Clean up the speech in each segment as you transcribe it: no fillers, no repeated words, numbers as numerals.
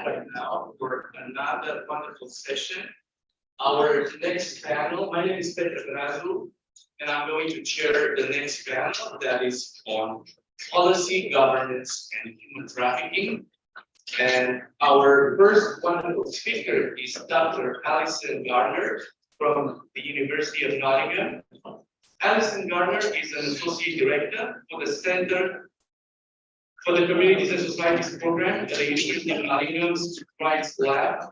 right now for another wonderful session. Our next panel, my name is Fevruariu, and I'm going to chair the next panel that is on policy, governance, and human trafficking. And our first wonderful speaker is Dr. Alison Garner from the University of Nottingham. Alison Garner is an associate director for the Center for the Communities and Societies program at the University of Nottingham's Rights Lab,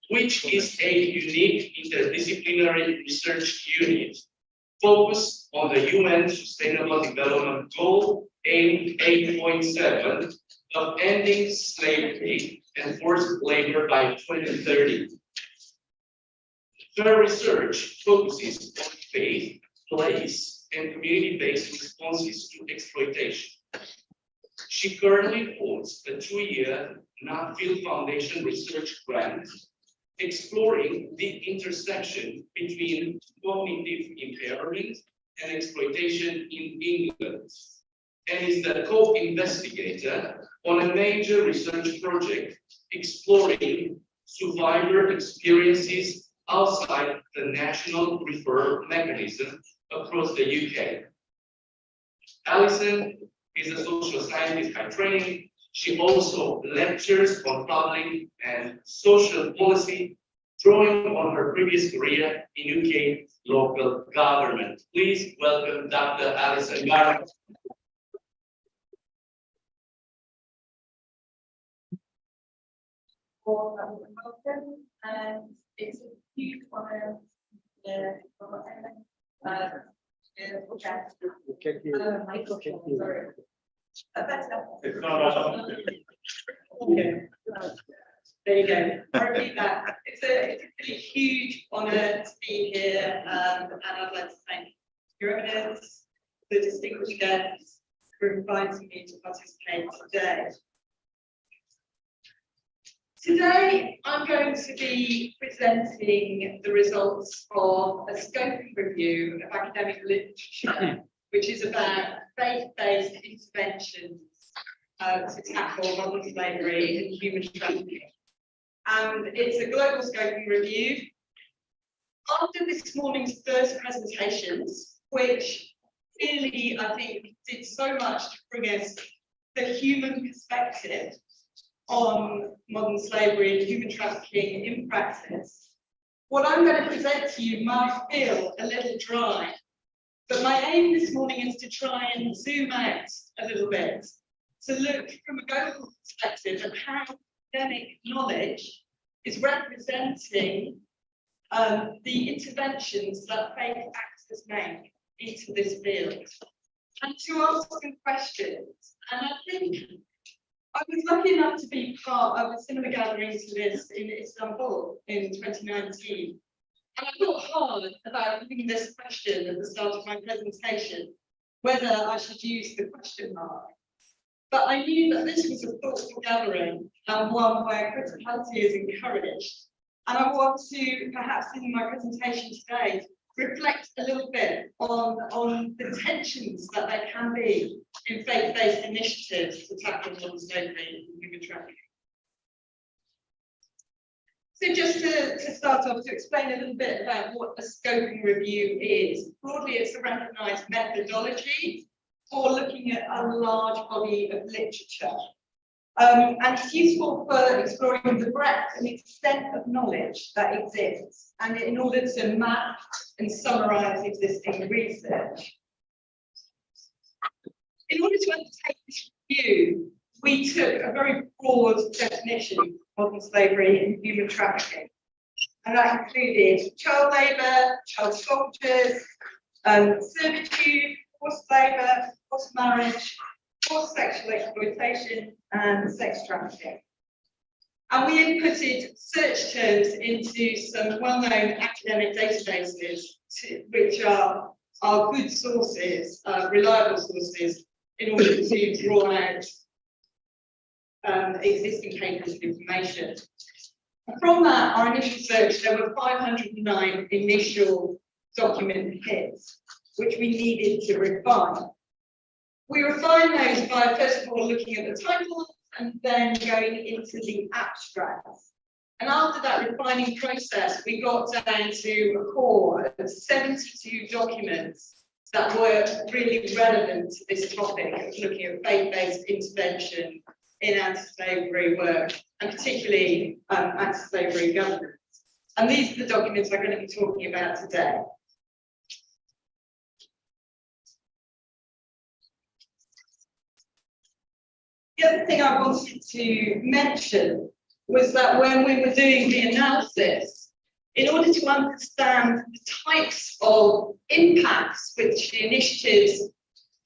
which is a unique interdisciplinary research unit focused on the UN Sustainable Development Goal aim 8.7 of ending slavery and forced labor by 2030. Her research focuses on faith, place, and community-based responses to exploitation. She currently holds a 2-year Nuffield Foundation research grant exploring the intersection between cognitive impairment and exploitation in England, and is the co-investigator on a major research project exploring survivor experiences outside the national referral mechanism across the UK. Alison is a social scientist by training. She also lectures on public and social policy, drawing on her previous career in UK local government. Please welcome Dr. Alison Garner. Welcome, and it's a huge honor Okay. There you go. I'll repeat that. It's a really huge honor to be here, and I'd like to thank your evidence, the distinguished guests, for inviting me to participate today. Today, I'm going to be presenting the results of a scoping review of academic literature, which is about faith-based interventions to tackle modern slavery and human trafficking. And it's a global scoping review. After this morning's first presentations, which really, I think, did so much to bring us the human perspective on modern slavery and human trafficking in practice, what I'm going to present to you might feel a little dry, but my aim this morning is to try and zoom out a little bit, to look from a global perspective at how academic knowledge is representing the interventions that faith actors make into this field, and to ask some questions. And I think I was lucky enough to be part of a similar gathering to this in Istanbul in 2019. And I thought hard about putting this question at the start of my presentation, whether I should use the question mark. But I knew that this was a thoughtful gathering and one where criticality is encouraged. And I want to, perhaps in my presentation today, reflect a little bit on the tensions that there can be in faith-based initiatives to tackle modern slavery and human trafficking. So just to start off, to explain a little bit about what a scoping review is. Broadly, it's a recognised methodology for looking at a large body of literature. And it's useful for exploring the breadth and extent of knowledge that exists, and in order to map and summarise existing research. In order to undertake this review, we took a very broad definition of modern slavery and human trafficking. And that included child labour, child soldiers, servitude, forced labour, forced marriage, forced sexual exploitation, and sex trafficking. And we inputted search terms into some well-known academic databases, which are good sources, reliable sources, in order to draw out existing papers of information. And from that, our initial search, there were 509 initial document hits, which we needed to refine. We refined those by, first of all, looking at the titles and then going into the abstracts. And after that refining process, we got down to a core of 72 documents that were really relevant to this topic of looking at faith-based intervention in anti-slavery work, and particularly anti-slavery governance. And these are the documents I'm going to be talking about today. The other thing I wanted to mention was that when we were doing the analysis, in order to understand the types of impacts which the initiatives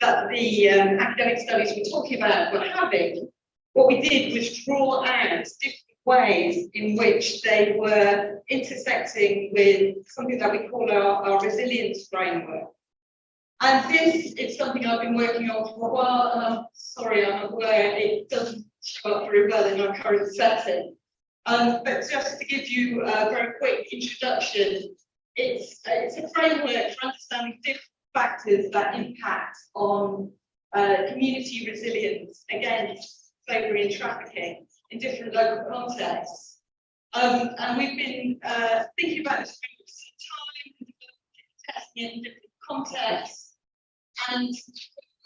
that the academic studies we're talking about were having, what we did was draw out different ways in which they were intersecting with something that we call our resilience framework. And this is something I've been working on for a while, and I'm sorry, I'm aware it doesn't show up very well in our current setting. But just to give you a very quick introduction, it's a framework for understanding different factors that impact on community resilience against slavery and trafficking in different local contexts. And we've been thinking about this for some time, testing it in different contexts. And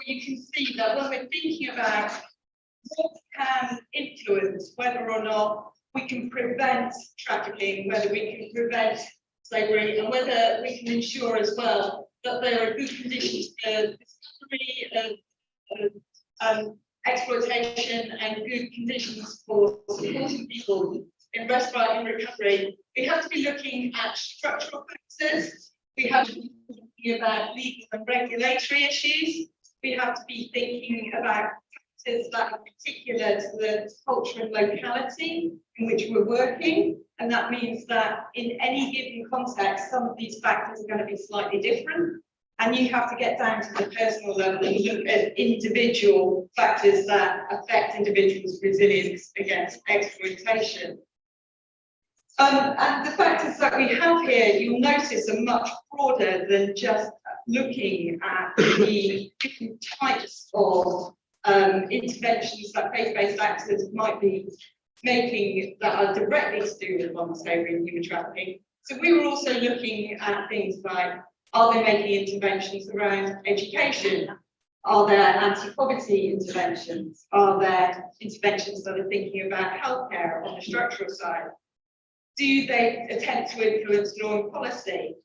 you can see that when we're thinking about what can influence whether or not we can prevent trafficking, whether we can prevent slavery, and whether we can ensure as well that there are good conditions for discovery of exploitation and good conditions for supporting people in respite and recovery, we have to be looking at structural factors. We have to be thinking about legal and regulatory issues. We have to be thinking about factors that are particular to the culture and locality in which we're working. And that means that in any given context, some of these factors are going to be slightly different. And you have to get down to the personal level and look at individual factors that affect individuals' resilience against exploitation. And the factors that we have here, you'll notice, are much broader than just looking at the different types of interventions that faith-based actors might be making that are directly to do with modern slavery and human trafficking. So we were also looking at things like, are they making interventions around education? Are there anti-poverty interventions? Are there interventions that are thinking about healthcare on the structural side? Do they attempt to influence law and policy?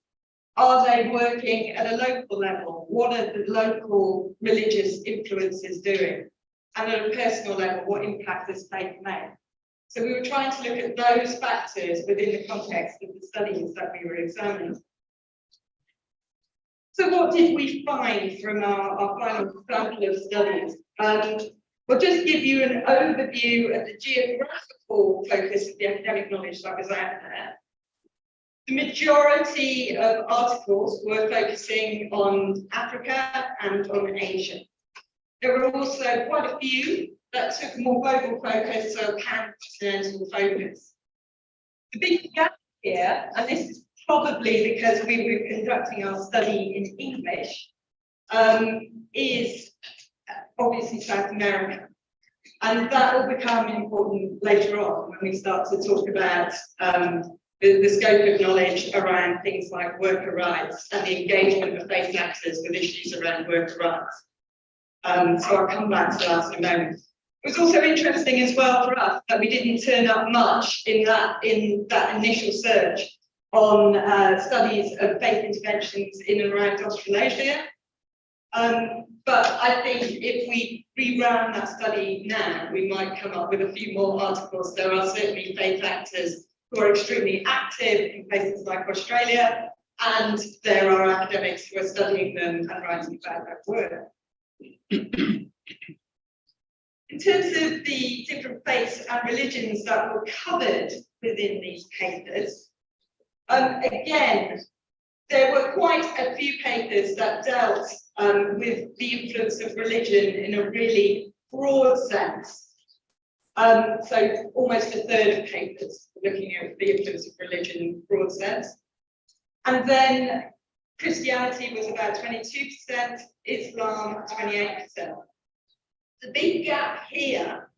Are they working at a local level? What are the local religious influences doing? And at a personal level, what impact has faith made? So we were trying to look at those factors within the context of the studies that we were examining. So what did we find from our final sample of studies? We'll just give you an overview of the geographical focus of the academic knowledge that was out there. The majority of articles were focusing on Africa and on Asia. There were also quite a few that took a more global focus, so pan-continental focus. The big gap here, and this is probably because we were conducting our study in English, is obviously South America. And that will become important later on when we start to talk about the scope of knowledge around things like worker rights and the engagement of faith actors with issues around worker rights. So I'll come back to that in a moment. It was also interesting as well for us that we didn't turn up much in that initial search on studies of faith interventions in and around Australasia. But I think if we rerun that study now, we might come up with a few more articles. There are certainly faith actors who are extremely active in places like Australia, and there are academics who are studying them and writing about their work. In terms of the different faiths and religions that were covered within these papers, again, there were quite a few papers that dealt with the influence of religion in a really broad sense. So almost a third of papers looking at the influence of religion in a broad sense. And then Christianity was about 22%, Islam 28%. The big gap here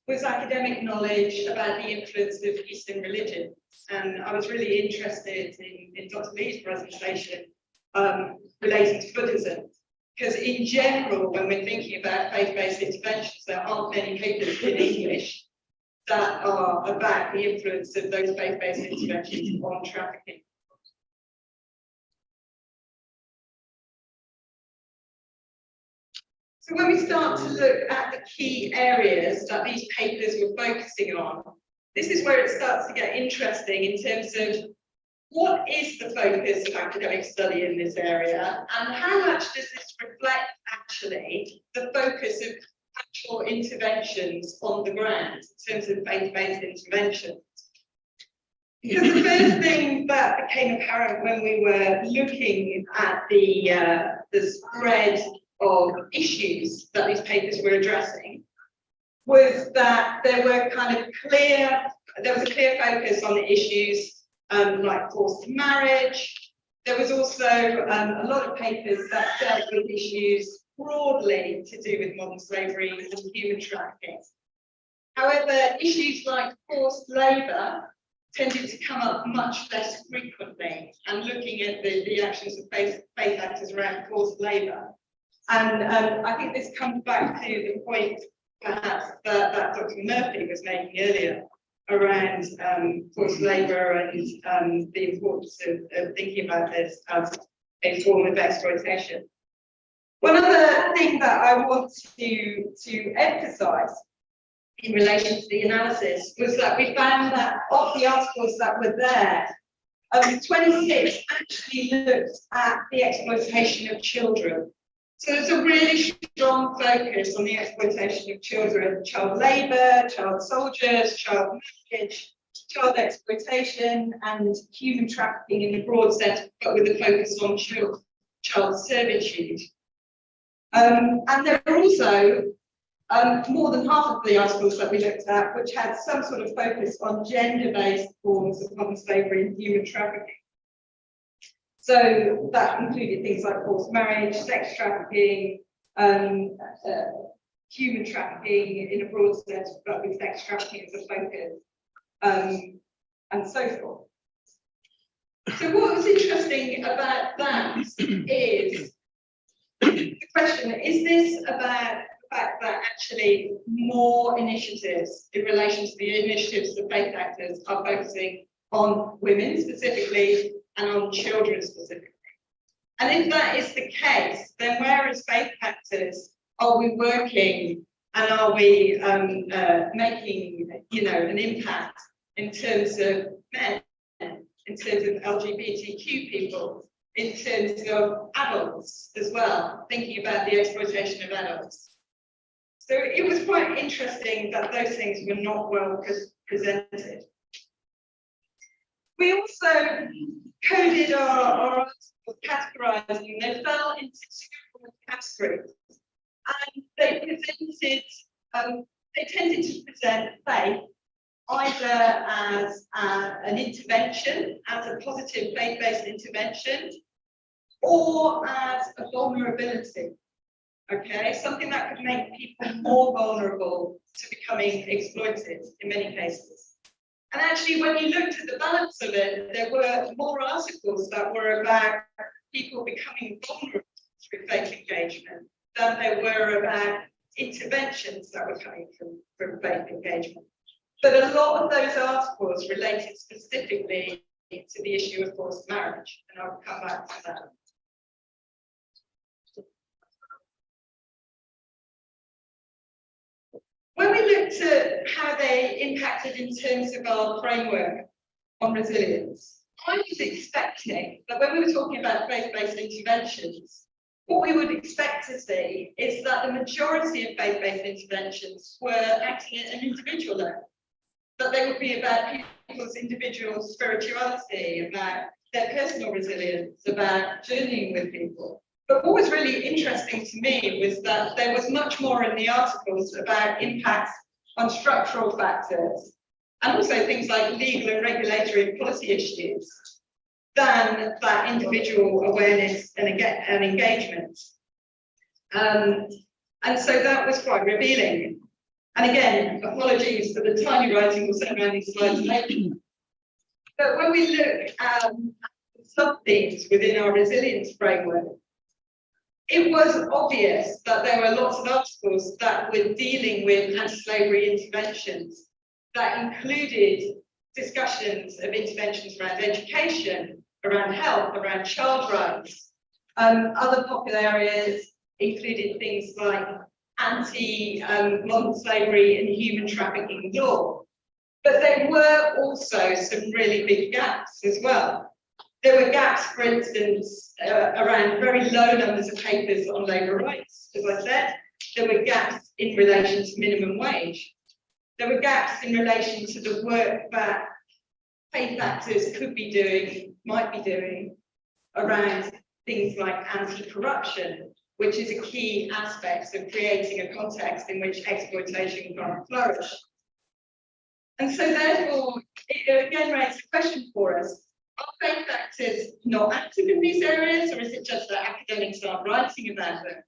was academic knowledge about the influence of Eastern religion. And I was really interested in Dr. Lee's presentation relating to Buddhism. Because in general, when we're thinking about faith-based interventions, there aren't many papers in English that are about the influence of those faith-based interventions on trafficking. So when we start to look at the key areas that these papers were focusing on, this is where it starts to get interesting in terms of what is the focus of academic study in this area, and how much does this reflect actually the focus of actual interventions on the ground in terms of faith-based interventions. Because the first thing that became apparent when we were looking at the spread of issues that these papers were addressing was that there was a clear focus on the issues like forced marriage. There was also a lot of papers that dealt with issues broadly to do with modern slavery and human trafficking. However, issues like forced labour tended to come up much less frequently, and looking at the actions of faith actors around forced labour. And I think this comes back to the point perhaps that Dr. Murphy was making earlier around forced labour and the importance of thinking about this as a form of exploitation. One other thing that I want to emphasise in relation to the analysis was that we found that of the articles that were there, 26 actually looked at the exploitation of children. So there's a really strong focus on the exploitation of children, child labour, child soldiers, child marriage, child exploitation, and human trafficking in a broad sense, but with a focus on child servitude. And there were also more than half of the articles that we looked at which had some sort of focus on gender-based forms of modern slavery and human trafficking. So that included things like forced marriage, sex trafficking, human trafficking in a broad sense, but with sex trafficking as a focus, and so forth. So what was interesting about that is the question, is this about the fact that actually more initiatives in relation to the initiatives that faith actors are focusing on women specifically and on children specifically? And if that is the case, then where as faith actors are we working, and are we making, an impact in terms of men, in terms of LGBTQ people, in terms of adults as well, thinking about the exploitation of adults? So it was quite interesting that those things were not well presented. We also coded our articles, categorising. They fell into two broad categories, and they tended to present faith either as an intervention, as a positive faith-based intervention, or as a vulnerability. Okay, something that could make people more vulnerable to becoming exploited in many cases. And actually, when you looked at the balance of it, there were more articles that were about people becoming vulnerable through faith engagement than there were about interventions that were coming from faith engagement. But a lot of those articles related specifically to the issue of forced marriage, and I'll come back to that. When we looked at how they impacted in terms of our framework on resilience, I was expecting that when we were talking about faith-based interventions, what we would expect to see is that the majority of faith-based interventions were acting at an individual level, that they would be about people's individual spirituality, about their personal resilience, about journeying with people. But what was really interesting to me was that there was much more in the articles about impacts on structural factors, and also things like legal and regulatory and policy issues, than that individual awareness and engagement. And so that was quite revealing. And again, apologies for the tiny writing we'll send around these slides later. But when we look at sub-themes within our resilience framework, it was obvious that there were lots of articles that were dealing with anti-slavery interventions that included discussions of interventions around education, around health, around child rights. Other popular areas included things like anti-modern slavery and human trafficking law. But there were also some really big gaps as well. There were gaps, for instance, around very low numbers of papers on labour rights, as I said. There were gaps in relation to minimum wage. There were gaps in relation to the work that faith actors could be doing, might be doing, around things like anti-corruption, which is a key aspect of creating a context in which exploitation can flourish. And so therefore, it again raises a question for us. Are faith actors not active in these areas, or is it just that academics aren't writing about them?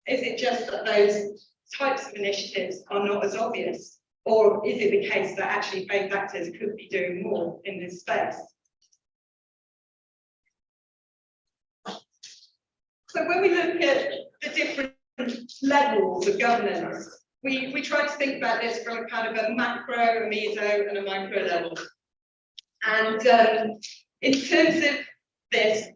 Is it just that those types of initiatives are not as obvious? Or is it the case that actually faith actors could be doing more in this space? So when we look at the different levels of governance, we try to think about this from a kind of a macro, a meso, and a micro level. And in terms of this,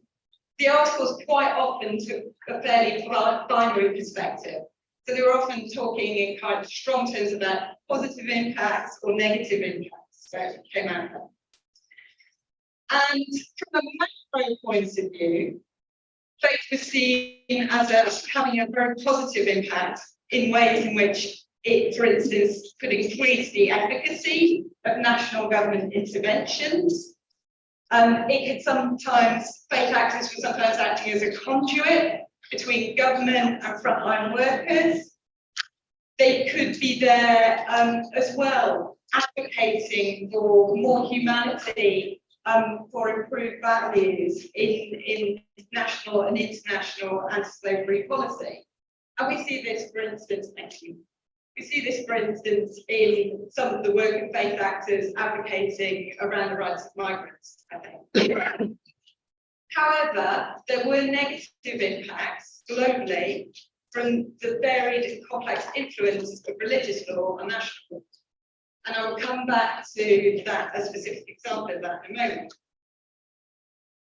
the articles quite often took a fairly binary perspective. So they were often talking in kind of strong terms about positive impacts or negative impacts that came out of them. And from a macro point of view, faith was seen as having a very positive impact in ways in which it, for instance, could increase the efficacy of national government interventions. It could sometimes, faith actors were sometimes acting as a conduit between government and frontline workers. They could be there as well, advocating for more humanity, for improved values in national and international anti-slavery policy. And we see this, for instance, we see this, for instance, in some of the work of faith actors advocating around the rights of migrants, I think. However, there were negative impacts globally from the varied and complex influence of religious law on national law. And I will come back to that, a specific example of that in a moment.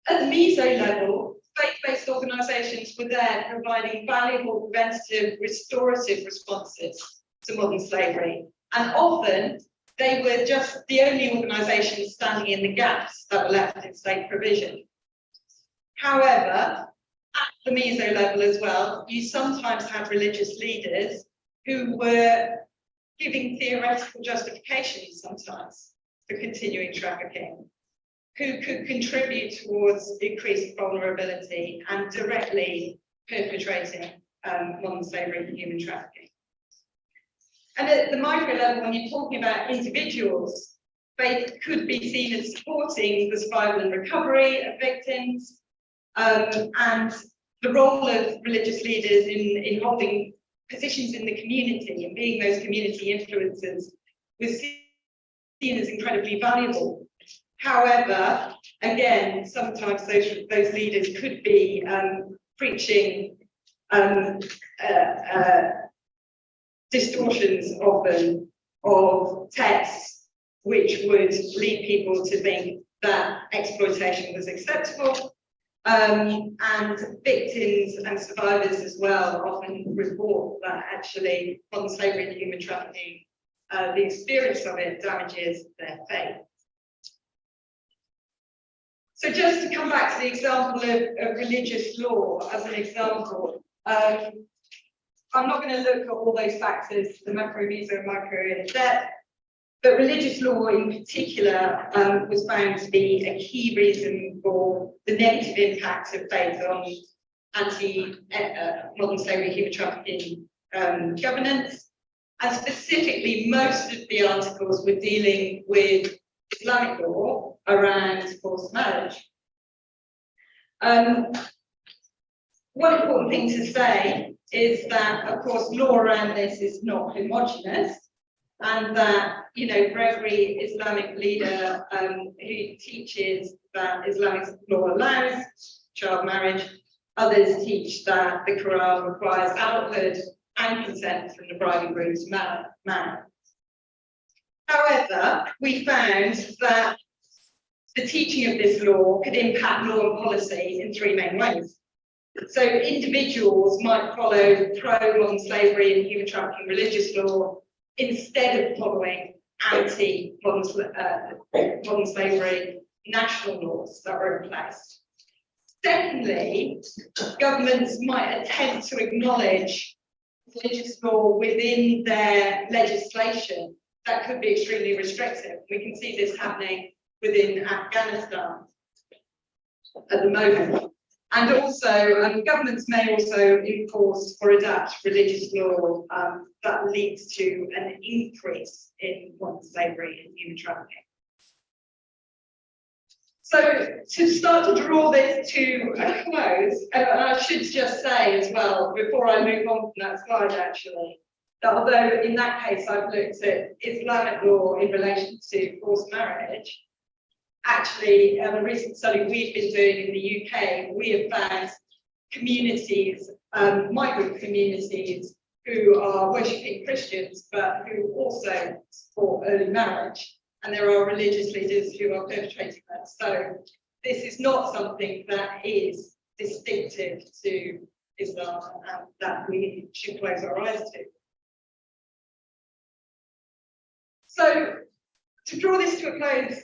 At the meso level, faith-based organisations were there providing valuable preventative, restorative responses to modern slavery. And often, they were just the only organisations standing in the gaps that were left in state provision. However, at the meso level as well, you sometimes had religious leaders who were giving theoretical justifications sometimes for continuing trafficking, who could contribute towards increased vulnerability and directly perpetrating modern slavery and human trafficking. And at the micro level, when you're talking about individuals, faith could be seen as supporting the survival and recovery of victims, and the role of religious leaders in holding positions in the community and being those community influencers was seen as incredibly valuable. However, again, sometimes those leaders could be preaching distortions often of texts which would lead people to think that exploitation was acceptable. And victims and survivors as well often report that actually modern slavery and human trafficking, the experience of it damages their faith. So just to come back to the example of religious law as an example, I'm not going to look at all those factors, the macro, meso, and micro in depth, but religious law in particular was found to be a key reason for the negative impact of faith on anti-modern slavery, human trafficking governance. And specifically, most of the articles were dealing with Islamic law around forced marriage. One important thing to say is that, of course, law around this is not homogenous. and that, Gregory, Islamic leader, who teaches that Islamic law allows child marriage. Others teach that the Quran requires adulthood and consent from the bride and groom to marry. However, we found that the teaching of this law could impact law and policy in three main ways. So individuals might follow pro-modern slavery and human trafficking religious law instead of following anti-modern slavery national laws that were in place. Secondly, governments might attempt to acknowledge religious law within their legislation that could be extremely restrictive. We can see this happening within Afghanistan at the moment. And also, governments may also enforce or adapt religious law that leads to an increase in modern slavery and human trafficking. So, to start to draw this to a close, and I should just say as well, before I move on from that slide actually, that although in that case I've looked at Islamic law in relation to forced marriage, actually, a recent study we've been doing in the UK, we have found communities, migrant communities, who are worshipping Christians, but who also support early marriage. And there are religious leaders who are perpetrating that. So this is not something that is distinctive to Islam and that we should close our eyes to. So, to draw this to a close,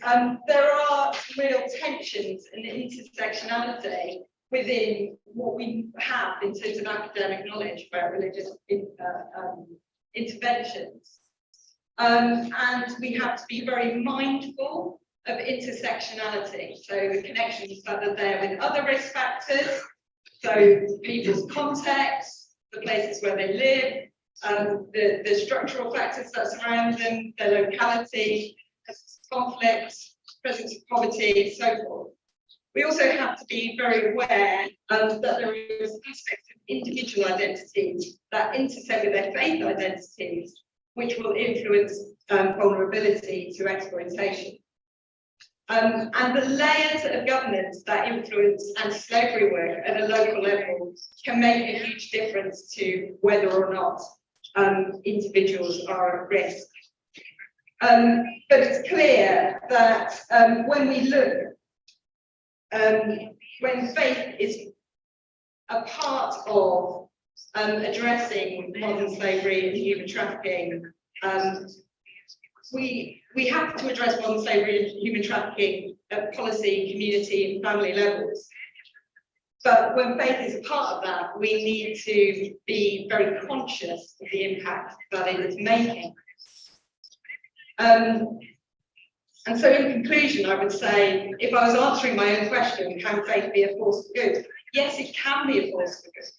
there are real tensions and intersectionality within what we have in terms of academic knowledge about religious interventions. And we have to be very mindful of intersectionality, so the connections that are there with other risk factors, so people's context, the places where they live, the structural factors that surround them, their locality, conflict, presence of poverty, so forth. We also have to be very aware that there is aspects of individual identities that intersect with their faith identities, which will influence vulnerability to exploitation. And the layers of governance that influence anti-slavery work at a local level can make a huge difference to whether or not individuals are at risk. But it's clear that when we look, when faith is a part of addressing modern slavery and human trafficking, we have to address modern slavery and human trafficking at policy, community and family levels. But when faith is a part of that, we need to be very conscious of the impact that it is making. And so in conclusion, I would say, if I was answering my own question, can faith be a force for good? Yes, it can be a force for good,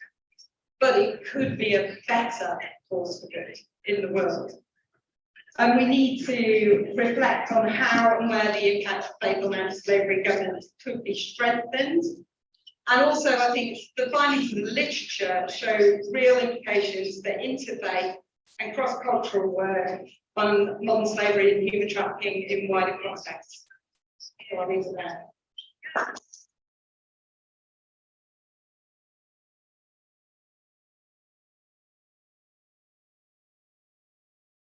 but it could be a better force for good in the world. And we need to reflect on how and where the impact of faith on anti-slavery governance could be strengthened. And also, I think the findings in the literature show real implications for interfaith and cross-cultural work on modern slavery and human trafficking in wider contexts. So I'll leave it there.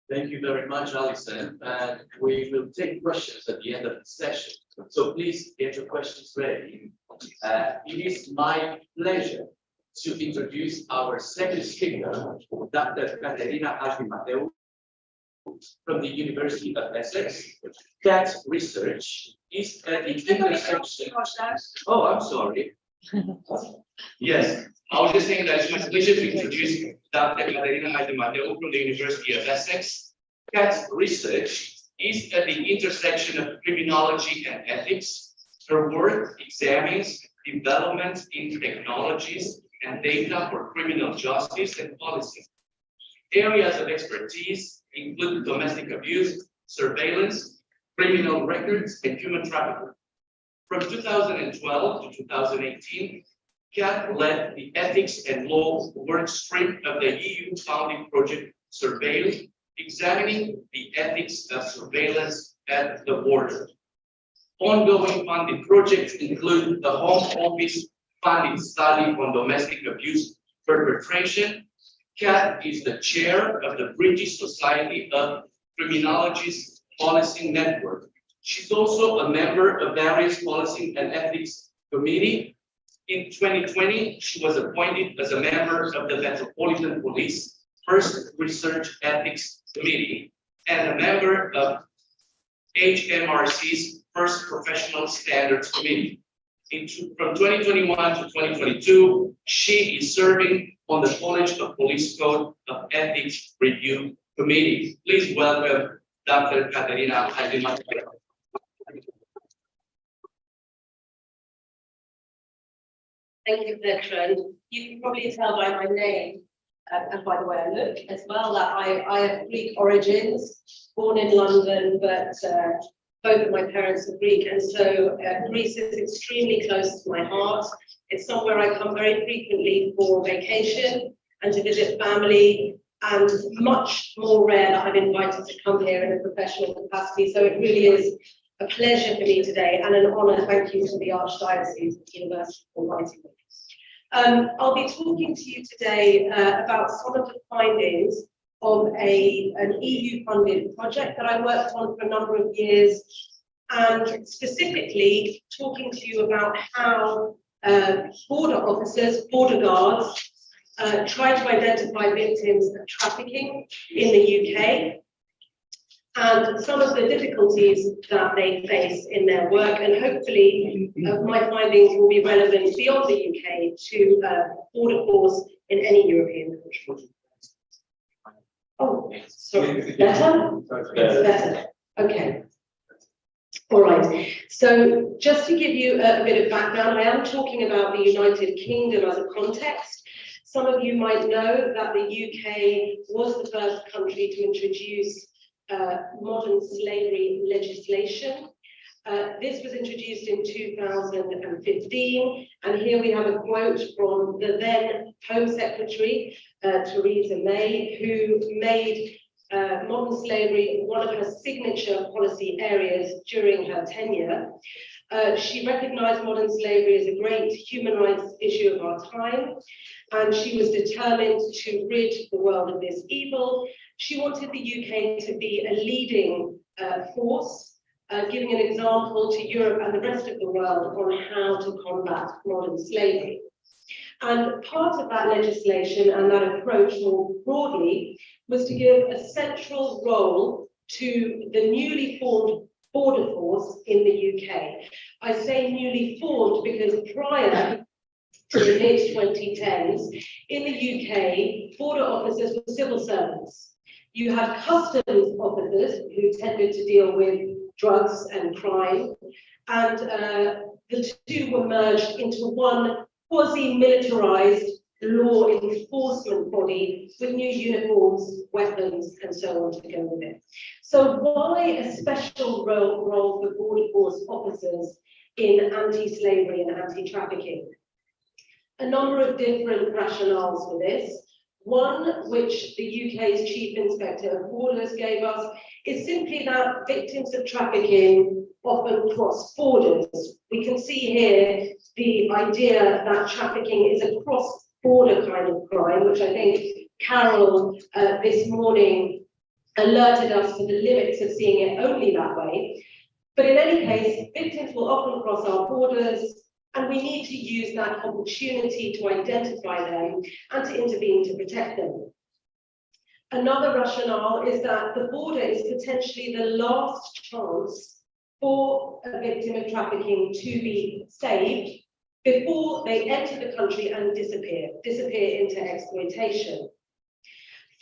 Thank you very much, Alison. And we will take questions at the end of the session. So please get your questions ready. It is my pleasure to introduce our second speaker, Dr. Caterina A.P.Th. from the University of Essex. Cat research is at the intersection. Oh, I'm sorry. Yes, I was just saying that it's my pleasure to introduce Dr. Caterina A.P.Th. from the University of Essex. Cat research is at the intersection of criminology and ethics. Her work examines developments in technologies and data for criminal justice and policy. Areas of expertise include domestic abuse, surveillance, criminal records, and human trafficking. From 2012 to 2018, Kat led the ethics and law work stream of the EU founding project Surveil, examining the ethics of surveillance at the border. Ongoing funded projects include the Home Office funded study on domestic abuse perpetration. Kat is the chair of the British Society of Criminologists Policing Network. She's also a member of various policy and ethics committee. In 2020, she was appointed as a member of the Metropolitan Police First Research Ethics Committee and a member of HMRC's First Professional Standards Committee. From 2021 to 2022, she is serving on the College of Police Code of Ethics Review Committee. Please welcome Dr. Katerina Hajdimova. Thank you, Petra. You can probably tell by my name and by the way I look as well that I have Greek origins, born in London, but both of my parents are Greek, and so Greece is extremely close to my heart. It's somewhere I come very frequently for vacation and to visit family, and much more rare that I'm invited to come here in a professional capacity. So it really is a pleasure for me today and an honour. Thank you to the Archdiocese of the University for inviting me. I'll be talking to you today about some of the findings of an EU-funded project that I worked on for a number of years, and specifically talking to you about how border officers, border guards, try to identify victims of trafficking in the UK, and some of the difficulties that they face in their work, and hopefully my findings will be relevant beyond the UK to border force in any European country. Oh, sorry, better? It's better, okay. All right, so just to give you a bit of background, I am talking about the United Kingdom as a context. Some of you might know that the UK was the first country to introduce modern slavery legislation. This was introduced in 2015, and here we have a quote from the then Home Secretary, Theresa May, who made modern slavery one of her signature policy areas during her tenure. She recognized modern slavery as a great human rights issue of our time, and she was determined to rid the world of this evil. She wanted the UK to be a leading force, giving an example to Europe and the rest of the world on how to combat modern slavery. And part of that legislation and that approach more broadly was to give a central role to the newly formed border force in the UK. I say newly formed because prior to the mid-2010s, in the UK, border officers were civil servants. You had customs officers who tended to deal with drugs and crime, and the two were merged into one quasi-militarized law enforcement body with new uniforms, weapons, and so on to go with it. So why a special role for border force officers in anti-slavery and anti-trafficking? A number of different rationales for this. One, which the UK's Chief Inspector of Borders gave us, is simply that victims of trafficking often cross borders. We can see here the idea that trafficking is a cross-border kind of crime, which I think Carol this morning alerted us to the limits of seeing it only that way. But in any case, victims will often cross our borders, and we need to use that opportunity to identify them and to intervene to protect them. Another rationale is that the border is potentially the last chance for a victim of trafficking to be saved before they enter the country and disappear into exploitation.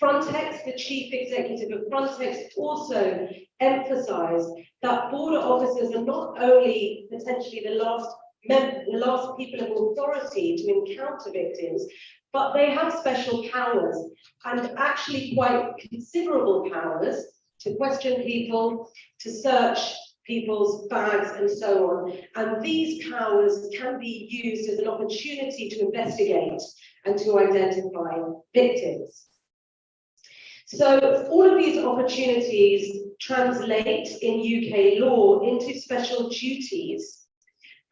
Frontex, the chief executive of Frontex, also emphasised that border officers are not only potentially the last people of authority to encounter victims, but they have special powers, and actually quite considerable powers, to question people, to search people's bags and so on. And these powers can be used as an opportunity to investigate and to identify victims. So all of these opportunities translate in UK law into special duties.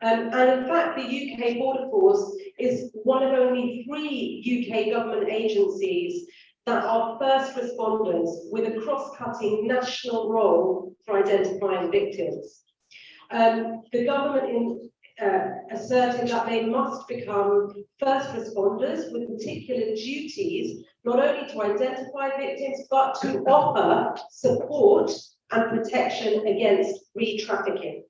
And in fact, the UK Border Force is one of only 3 UK government agencies that are first responders with a cross-cutting national role for identifying victims. The government asserted that they must become first responders with particular duties, not only to identify victims, but to offer support and protection against re-trafficking.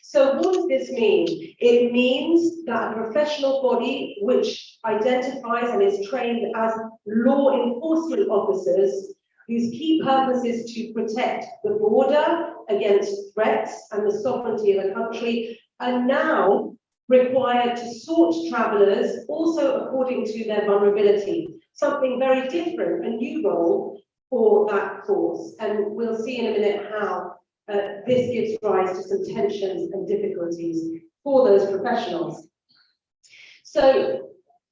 So what does this mean? It means that a professional body which identifies and is trained as law enforcement officers whose key purpose is to protect the border against threats and the sovereignty of a country are now required to sort travellers also according to their vulnerability, something very different, a new role for that force. And we'll see in a minute how this gives rise to some tensions and difficulties for those professionals. So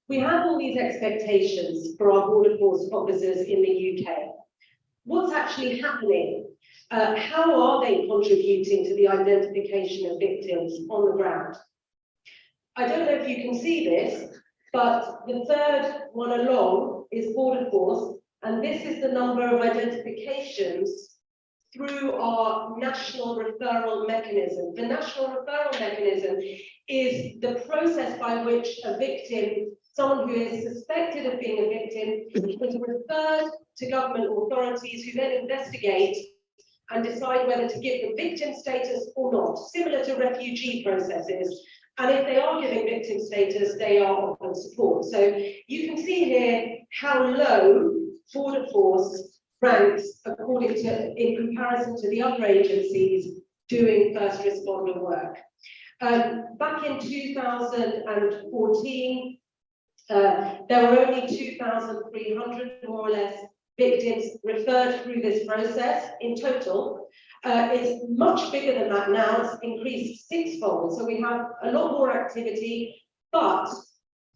we have all these expectations for our border force officers in the UK. What's actually happening? How are they contributing to the identification of victims on the ground? I don't know if you can see this, but the third one along is border force, and this is the number of identifications through our national referral mechanism. The national referral mechanism is the process by which a victim, someone who is suspected of being a victim, is referred to government authorities who then investigate and decide whether to give them victim status or not, similar to refugee processes. And if they are giving victim status, they are offered support. So you can see here how low border force ranks according to, in comparison to the other agencies doing first responder work. Back in 2014, there were only 2,300 more or less victims referred through this process in total. It's much bigger than that now, it's increased 6-fold. So we have a lot more activity, but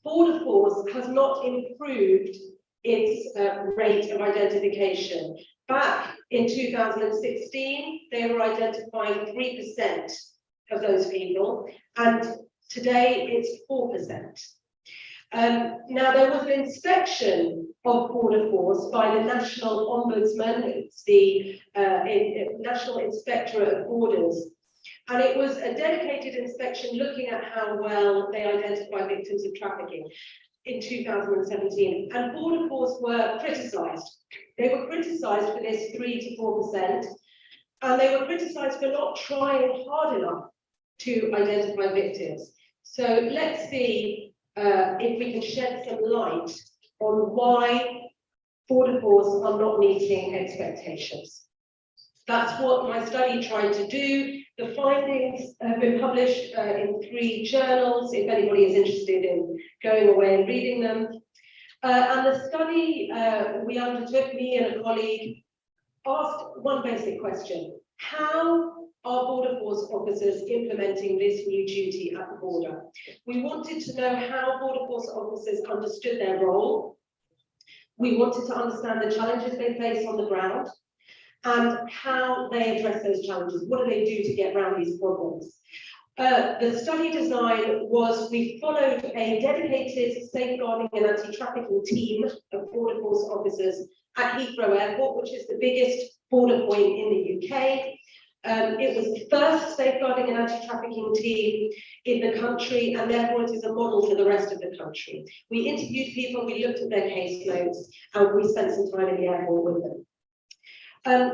border force has not improved its rate of identification. Back in 2016, they were identifying 3% of those people, and today it's 4%. Now, there was an inspection of border force by the National Ombudsman, it's the National Inspectorate of Borders, and it was a dedicated inspection looking at how well they identify victims of trafficking in 2017, and border force were criticised. They were criticised for this 3 to 4%, and they were criticised for not trying hard enough to identify victims. So let's see if we can shed some light on why border force are not meeting expectations. That's what my study tried to do. The findings have been published in 3 journals, if anybody is interested in going away and reading them. And the study we undertook, me and a colleague, asked one basic question: how are border force officers implementing this new duty at the border? We wanted to know how border force officers understood their role. We wanted to understand the challenges they face on the ground and how they address those challenges. What do they do to get around these problems? The study design was, we followed a dedicated safeguarding and anti-trafficking team of border force officers at Heathrow Airport, which is the biggest border point in the UK. It was the first safeguarding and anti-trafficking team in the country, and therefore it is a model for the rest of the country. We interviewed people, we looked at their case notes, and we spent some time in the airport with them.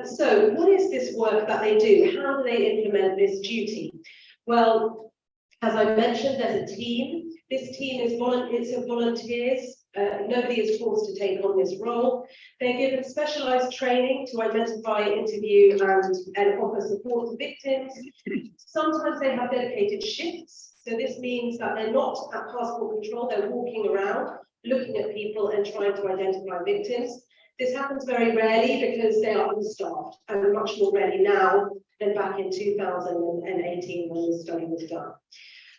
So what is this work that they do? How do they implement this duty? Well, as I mentioned, there's a team. This team is volunteers. Nobody is forced to take on this role. They're given specialised training to identify, interview, and offer support to victims. Sometimes they have dedicated shifts. So this means that they're not at passport control, they're walking around, looking at people and trying to identify victims. This happens very rarely because they are understaffed, and much more rarely now than back in 2018 when the study was done.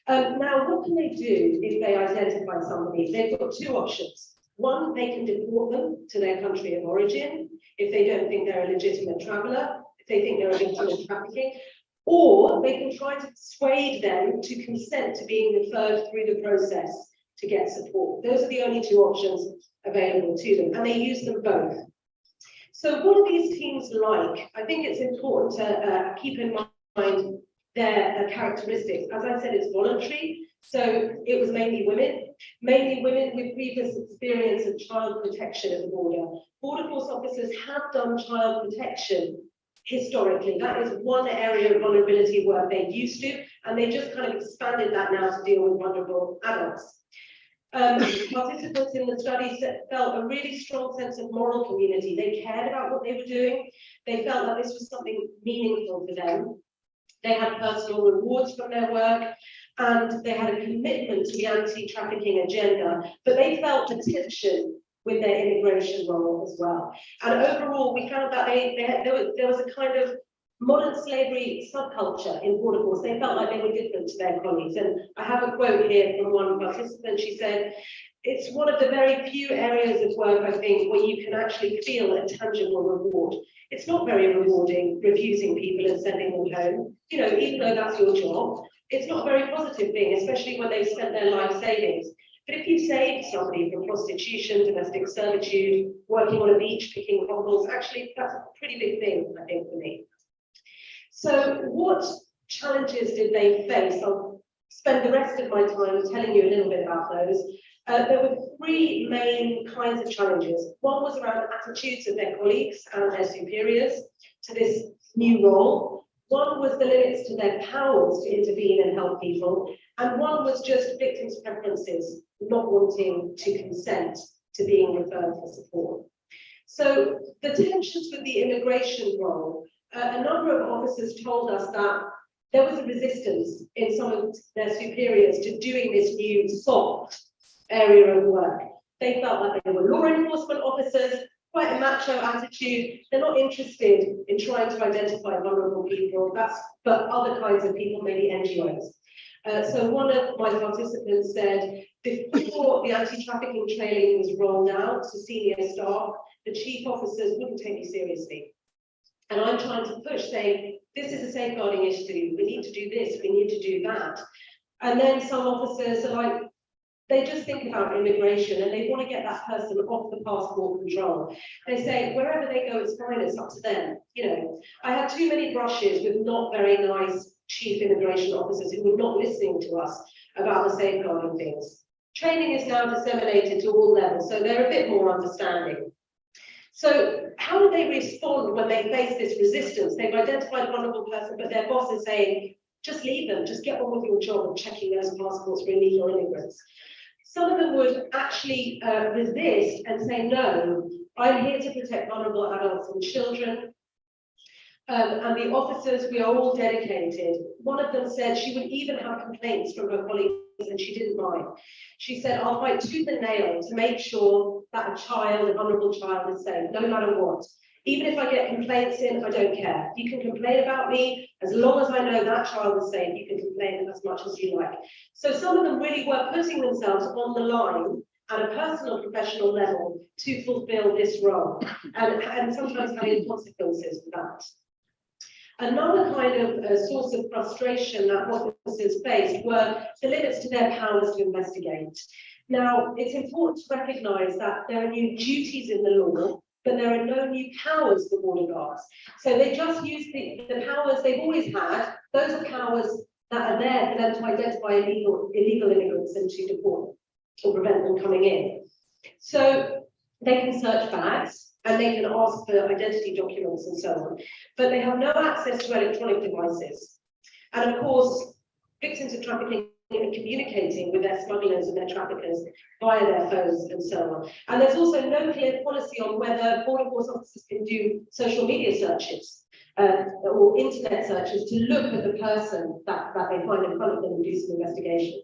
Now, what can they do if they identify somebody? They've got 2 options. One, they can deport them to their country of origin if they don't think they're a legitimate traveller, if they think they're a victim of trafficking, or they can try to persuade them to consent to being referred through the process to get support. Those are the only two options available to them, and they use them both. So what are these teams like? I think it's important to keep in mind their characteristics. As I said, it's voluntary, so it was mainly women with previous experience of child protection at the border. Border Force officers have done child protection historically. That is one area of vulnerability work they used to, and they just kind of expanded that now to deal with vulnerable adults. Participants in the study felt a really strong sense of moral community. They cared about what they were doing. They felt that this was something meaningful for them. They had personal rewards from their work, and they had a commitment to the anti-trafficking agenda, but they felt a tension with their immigration role as well. And overall, we found that there was a kind of modern slavery subculture in Border Force. They felt like they were different to their colleagues. And I have a quote here from one participant. She said, "It's one of the very few areas of work, I think, where you can actually feel a tangible reward. It's not very rewarding refusing people and sending them home, you know, even though that's your job. It's not a very positive thing, especially when they've spent their life savings. But if you save somebody from prostitution, domestic servitude, working on a beach, picking cockles, actually, that's a pretty big thing, I think, for me." So what challenges did they face? I'll spend the rest of my time telling you a little bit about those. There were three main kinds of challenges. One was around attitudes of their colleagues and their superiors to this new role. One was the limits to their powers to intervene and help people. And one was just victims' preferences, not wanting to consent to being referred for support. So the tensions with the immigration role, a number of officers told us that there was a resistance in some of their superiors to doing this new soft area of work. They felt like they were law enforcement officers, quite a macho attitude. They're not interested in trying to identify vulnerable people. That's for other kinds of people, maybe NGOs. So one of my participants said, before the anti-trafficking training was rolled out to senior staff, the chief officers wouldn't take me seriously. And I'm trying to push, saying, this is a safeguarding issue, we need to do this, we need to do that. And then some officers are like, they just think about immigration and they want to get that person off the passport control. They say, wherever they go, it's fine, it's up to them. You know, I had too many brushes with not very nice chief immigration officers who were not listening to us about the safeguarding things. Training is now disseminated to all levels, so they're a bit more understanding. So how do they respond when they face this resistance? They've identified a vulnerable person, but their boss is saying, just leave them, just get on with your job of checking those passports for illegal immigrants. Some of them would actually resist and say, no, I'm here to protect vulnerable adults and children. And the officers, we are all dedicated. One of them said she would even have complaints from her colleagues and she didn't mind. She said, I'll fight tooth and nail to make sure that a child, a vulnerable child, is safe, no matter what. Even if I get complaints in, I don't care. You can complain about me, as long as I know that child is safe, you can complain as much as you like. So some of them really were putting themselves on the line at a personal, professional level to fulfill this role, and sometimes having consequences for that. Another kind of source of frustration that officers faced were the limits to their powers to investigate. Now, it's important to recognise that there are new duties in the law, but there are no new powers for border guards. So they just use the powers they've always had. Those are powers that are there for them to identify illegal immigrants and to deport or prevent them coming in. So they can search bags and they can ask for identity documents and so on, but they have no access to electronic devices. And of course, victims of trafficking are communicating with their smugglers and their traffickers via their phones and so on. And there's also no clear policy on whether border force officers can do social media searches or internet searches to look at the person that they find in front of them and do some investigation.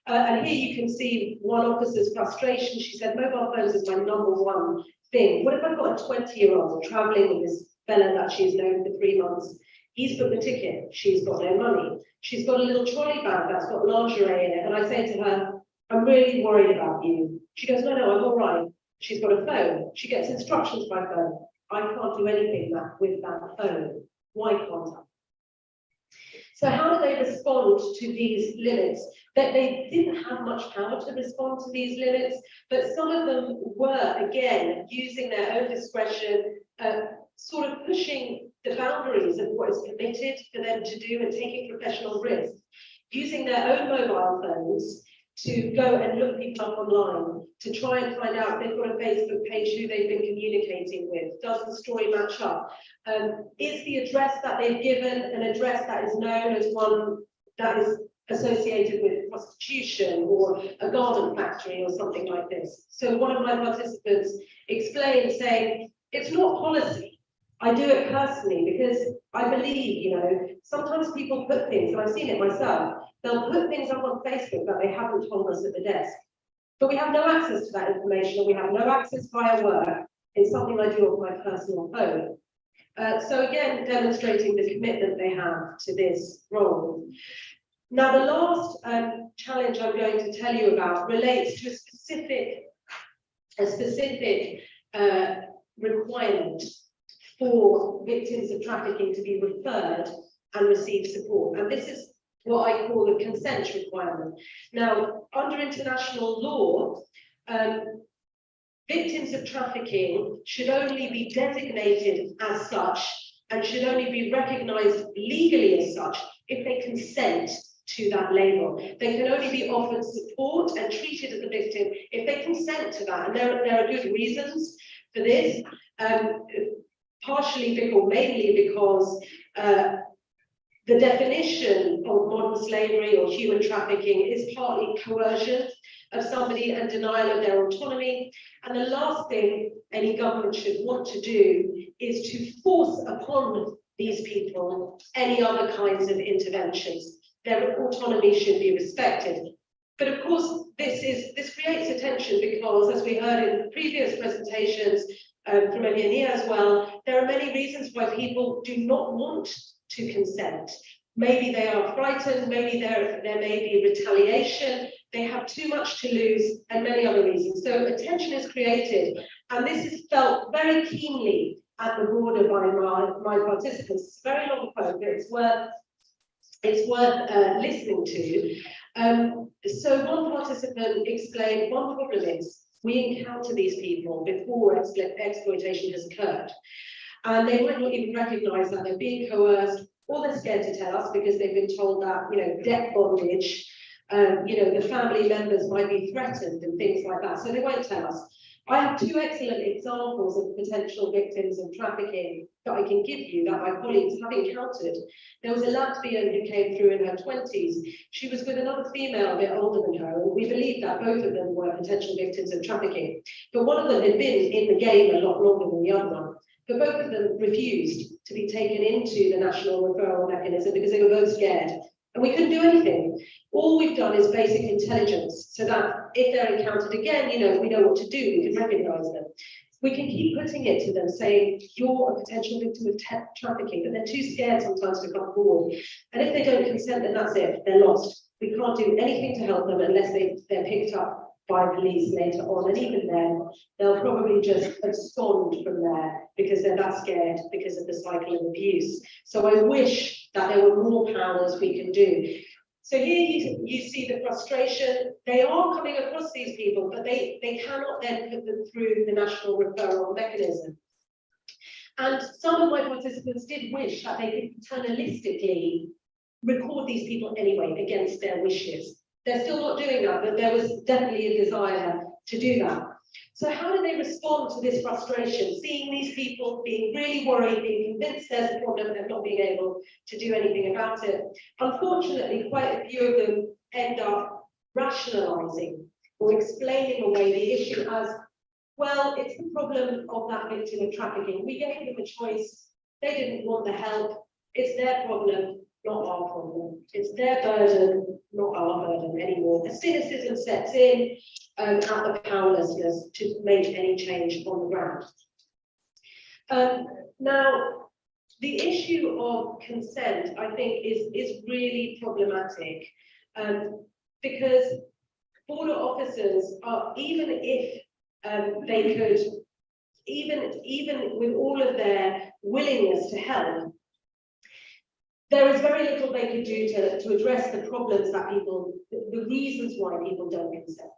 And here you can see one officer's frustration. She said, mobile phones is my #1 thing. What if I've got a 20-year-old traveling with this fella that she's known for 3 months? He's booked the ticket, she's got no money. She's got a little trolley bag that's got lingerie in it. And I say to her, I'm really worried about you. She goes, no, I'm all right. She's got a phone. She gets instructions by phone. I can't do anything with that phone. Why can't I? So how do they respond to these limits? That they didn't have much power to respond to these limits, but some of them were, again, using their own discretion, sort of pushing the boundaries of what is permitted for them to do and taking professional risks, using their own mobile phones to go and look people up online, to try and find out if they've got a Facebook page who they've been communicating with. Does the story match up? Is the address that they've given an address that is known as one that is associated with prostitution or a garment factory or something like this? So one of my participants explained, saying, it's not policy. I do it personally because I believe, sometimes people put things, and I've seen it myself, they'll put things up on Facebook that they haven't told us at the desk. But we have no access to that information, and we have no access via work. It's something I do on my personal phone. So again, demonstrating the commitment they have to this role. Now, the last challenge I'm going to tell you about relates to a specific requirement for victims of trafficking to be referred and receive support. And this is what I call the consent requirement. Now, under international law, victims of trafficking should only be designated as such and should only be recognized legally as such if they consent to that label. They can only be offered support and treated as a victim if they consent to that. And there are good reasons for this, partially or mainly because the definition of modern slavery or human trafficking is partly coercion of somebody and denial of their autonomy. And the last thing any government should want to do is to force upon these people any other kinds of interventions. Their autonomy should be respected. But of course, this creates a tension because, as we heard in previous presentations from Eliania as well, there are many reasons why people do not want to consent. Maybe they are frightened, maybe there may be retaliation, they have too much to lose, and many other reasons. So a tension is created, and this is felt very keenly at the border by my participants. It's a very long quote, but it's worth listening to. So one participant explained one problem is we encounter these people before exploitation has occurred. And they might not even recognize that they're being coerced, or they're scared to tell us because they've been told that, debt bondage, the family members might be threatened and things like that. So they won't tell us. I have two excellent examples of potential victims of trafficking that I can give you that my colleagues have encountered. There was a Latvian who came through in her 20s. She was with another female a bit older than her, and we believe that both of them were potential victims of trafficking. But one of them had been in the game a lot longer than the other one. But both of them refused to be taken into the national referral mechanism because they were both scared. And we couldn't do anything. All we've done is basic intelligence so that if they're encountered again, we know what to do, we can recognize them. We can keep putting it to them, saying, you're a potential victim of trafficking, but they're too scared sometimes to come forward. And if they don't consent, then that's it, they're lost. We can't do anything to help them unless they're picked up by police later on, and even then, they'll probably just abscond from there because they're that scared because of the cycle of abuse. So I wish that there were more powers we can do. So here you see the frustration. They are coming across these people, but they cannot then put them through the national referral mechanism. And some of my participants did wish that they could paternalistically record these people anyway against their wishes. They're still not doing that, but there was definitely a desire to do that. So how do they respond to this frustration, seeing these people being really worried, being convinced there's a problem and not being able to do anything about it? Unfortunately, quite a few of them end up rationalizing or explaining away the issue as, well, it's the problem of that victim of trafficking. We gave them a choice. They didn't want the help. It's their problem, not our problem. It's their burden, not our burden anymore. The cynicism sets in at the powerlessness to make any change on the ground. Now, the issue of consent, I think, is really problematic because border officers are, even if they could, even with all of their willingness to help, there is very little they could do to address the problems that people, the reasons why people don't consent.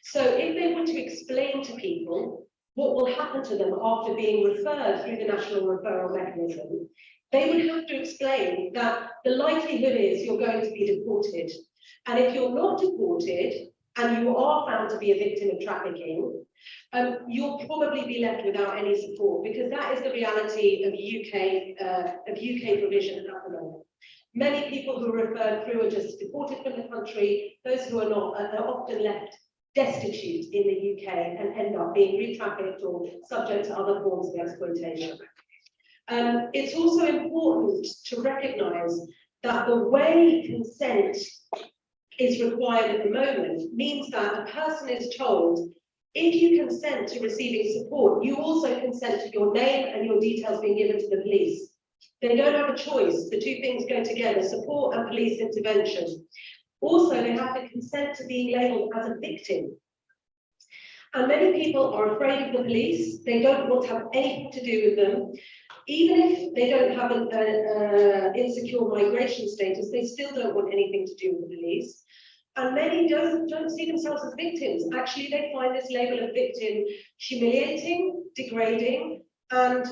So if they were to explain to people what will happen to them after being referred through the national referral mechanism, they would have to explain that the likelihood is you're going to be deported. And if you're not deported and you are found to be a victim of trafficking, you'll probably be left without any support, because that is the reality of UK provision at the moment. Many people who are referred through are just deported from the country. Those who are not are often left destitute in the UK and end up being re-trafficked or subject to other forms of exploitation. It's also important to recognise that the way consent is required at the moment means that a person is told, if you consent to receiving support, you also consent to your name and your details being given to the police. They don't have a choice. The two things go together, support and police intervention. Also, they have to consent to being labelled as a victim. And many people are afraid of the police. They don't want to have anything to do with them. Even if they don't have an insecure migration status, they still don't want anything to do with the police. And many don't see themselves as victims. Actually, they find this label of victim humiliating, degrading, and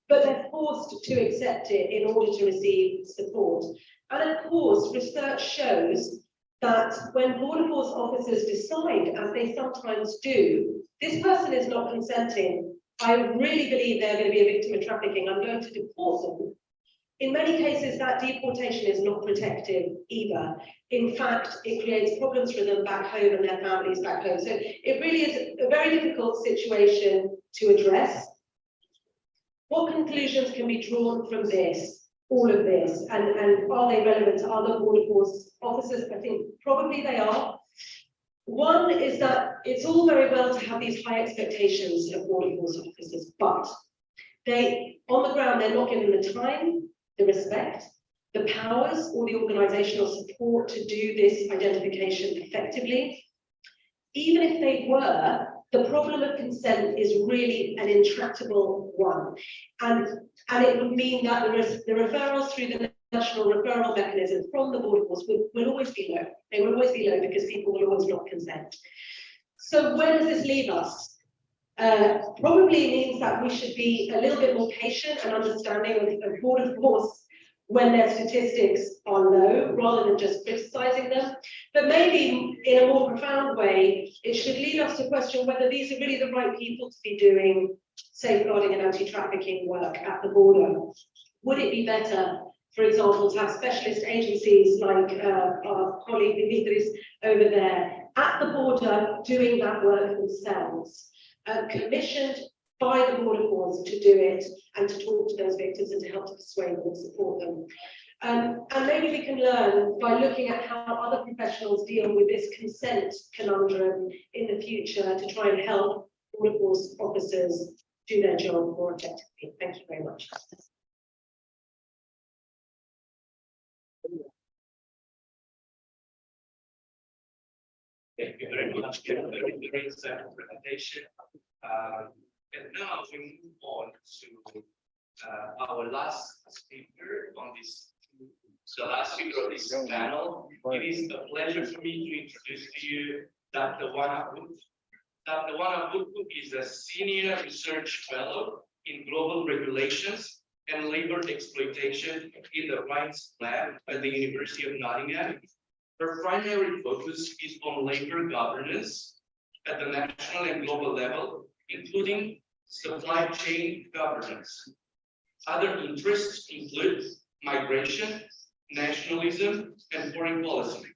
but they're forced to accept it in order to receive support. And of course, research shows that when border force officers decide, as they sometimes do, this person is not consenting, I really believe they're going to be a victim of trafficking, I'm going to deport them. In many cases, that deportation is not protective either. In fact, it creates problems for them back home and their families back home. So it really is a very difficult situation to address. What conclusions can be drawn from this, all of this, and are they relevant to other border force officers? I think probably they are. One is that it's all very well to have these high expectations of border force officers, but they, on the ground, they're not given the time, the respect, the powers, or the organisational support to do this identification effectively. Even if they were, the problem of consent is really an intractable one. And it would mean that the referrals through the national referral mechanism from the border force will always be low. They will always be low because people will always not consent. So where does this leave us? Probably means that we should be a little bit more patient and understanding of border force when their statistics are low, rather than just criticising them. But maybe in a more profound way, it should lead us to question whether these are really the right people to be doing safeguarding and anti-trafficking work at the border. Would it be better, for example, to have specialist agencies like our colleague Dimitris over there at the border doing that work themselves, commissioned by the border force to do it and to talk to those victims and to help to persuade them and support them. And maybe we can learn by looking at how other professionals deal with this consent conundrum in the future to try and help border force officers do their job more effectively. Thank you very much. Thank you very much for the very presentation. And now we move on to our last speaker on this, the last speaker of this panel. It is a pleasure for me to introduce to you Dr. A.P.Th. Dr. A.P.Th. is a senior research fellow in global regulations and labor exploitation in the Rights Lab at the University of Nottingham. Her primary focus is on labor governance at the national and global level, including supply chain governance. Other interests include migration, nationalism, and foreign policy.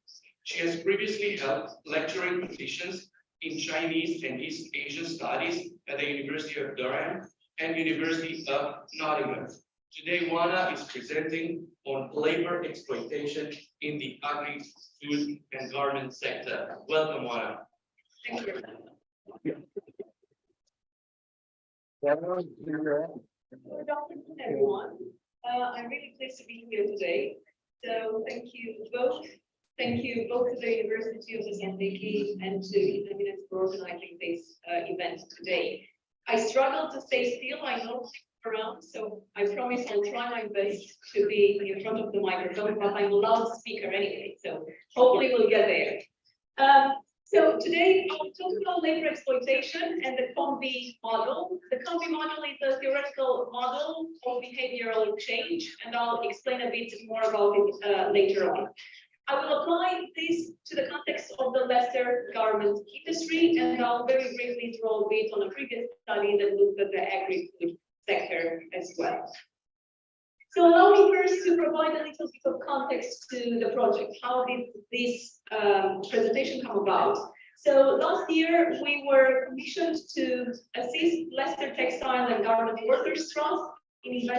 She has previously held lecturing positions in Chinese and East Asian studies at the University of Durham and University of Nottingham. Today, Wana is presenting on labor exploitation in the agri-food and garment sector. Welcome, Wana. Thank you. Good afternoon, everyone. I'm really pleased to be here today. So thank you both Thank you both to the University of Thessaloniki and to Illuminate for organizing this event today. I struggle to stay still, I know around, so I promise I'll try my best to be in front of the microphone, but I'm a loudspeaker anyway, so hopefully we'll get there. So today I'll talk about labor exploitation and the COMBI model. The COMBI model is a theoretical model of behavioral change, and I'll explain a bit more about it later on. I will apply this to the context of the Leicester garment industry, and I'll very briefly draw a bit on a previous study that looked at the agri-food sector as well. So allow me first to provide a little bit of context to the project. How did this presentation come about? So last year, we were commissioned to assist Leicester Textile and Garment Workers Trust in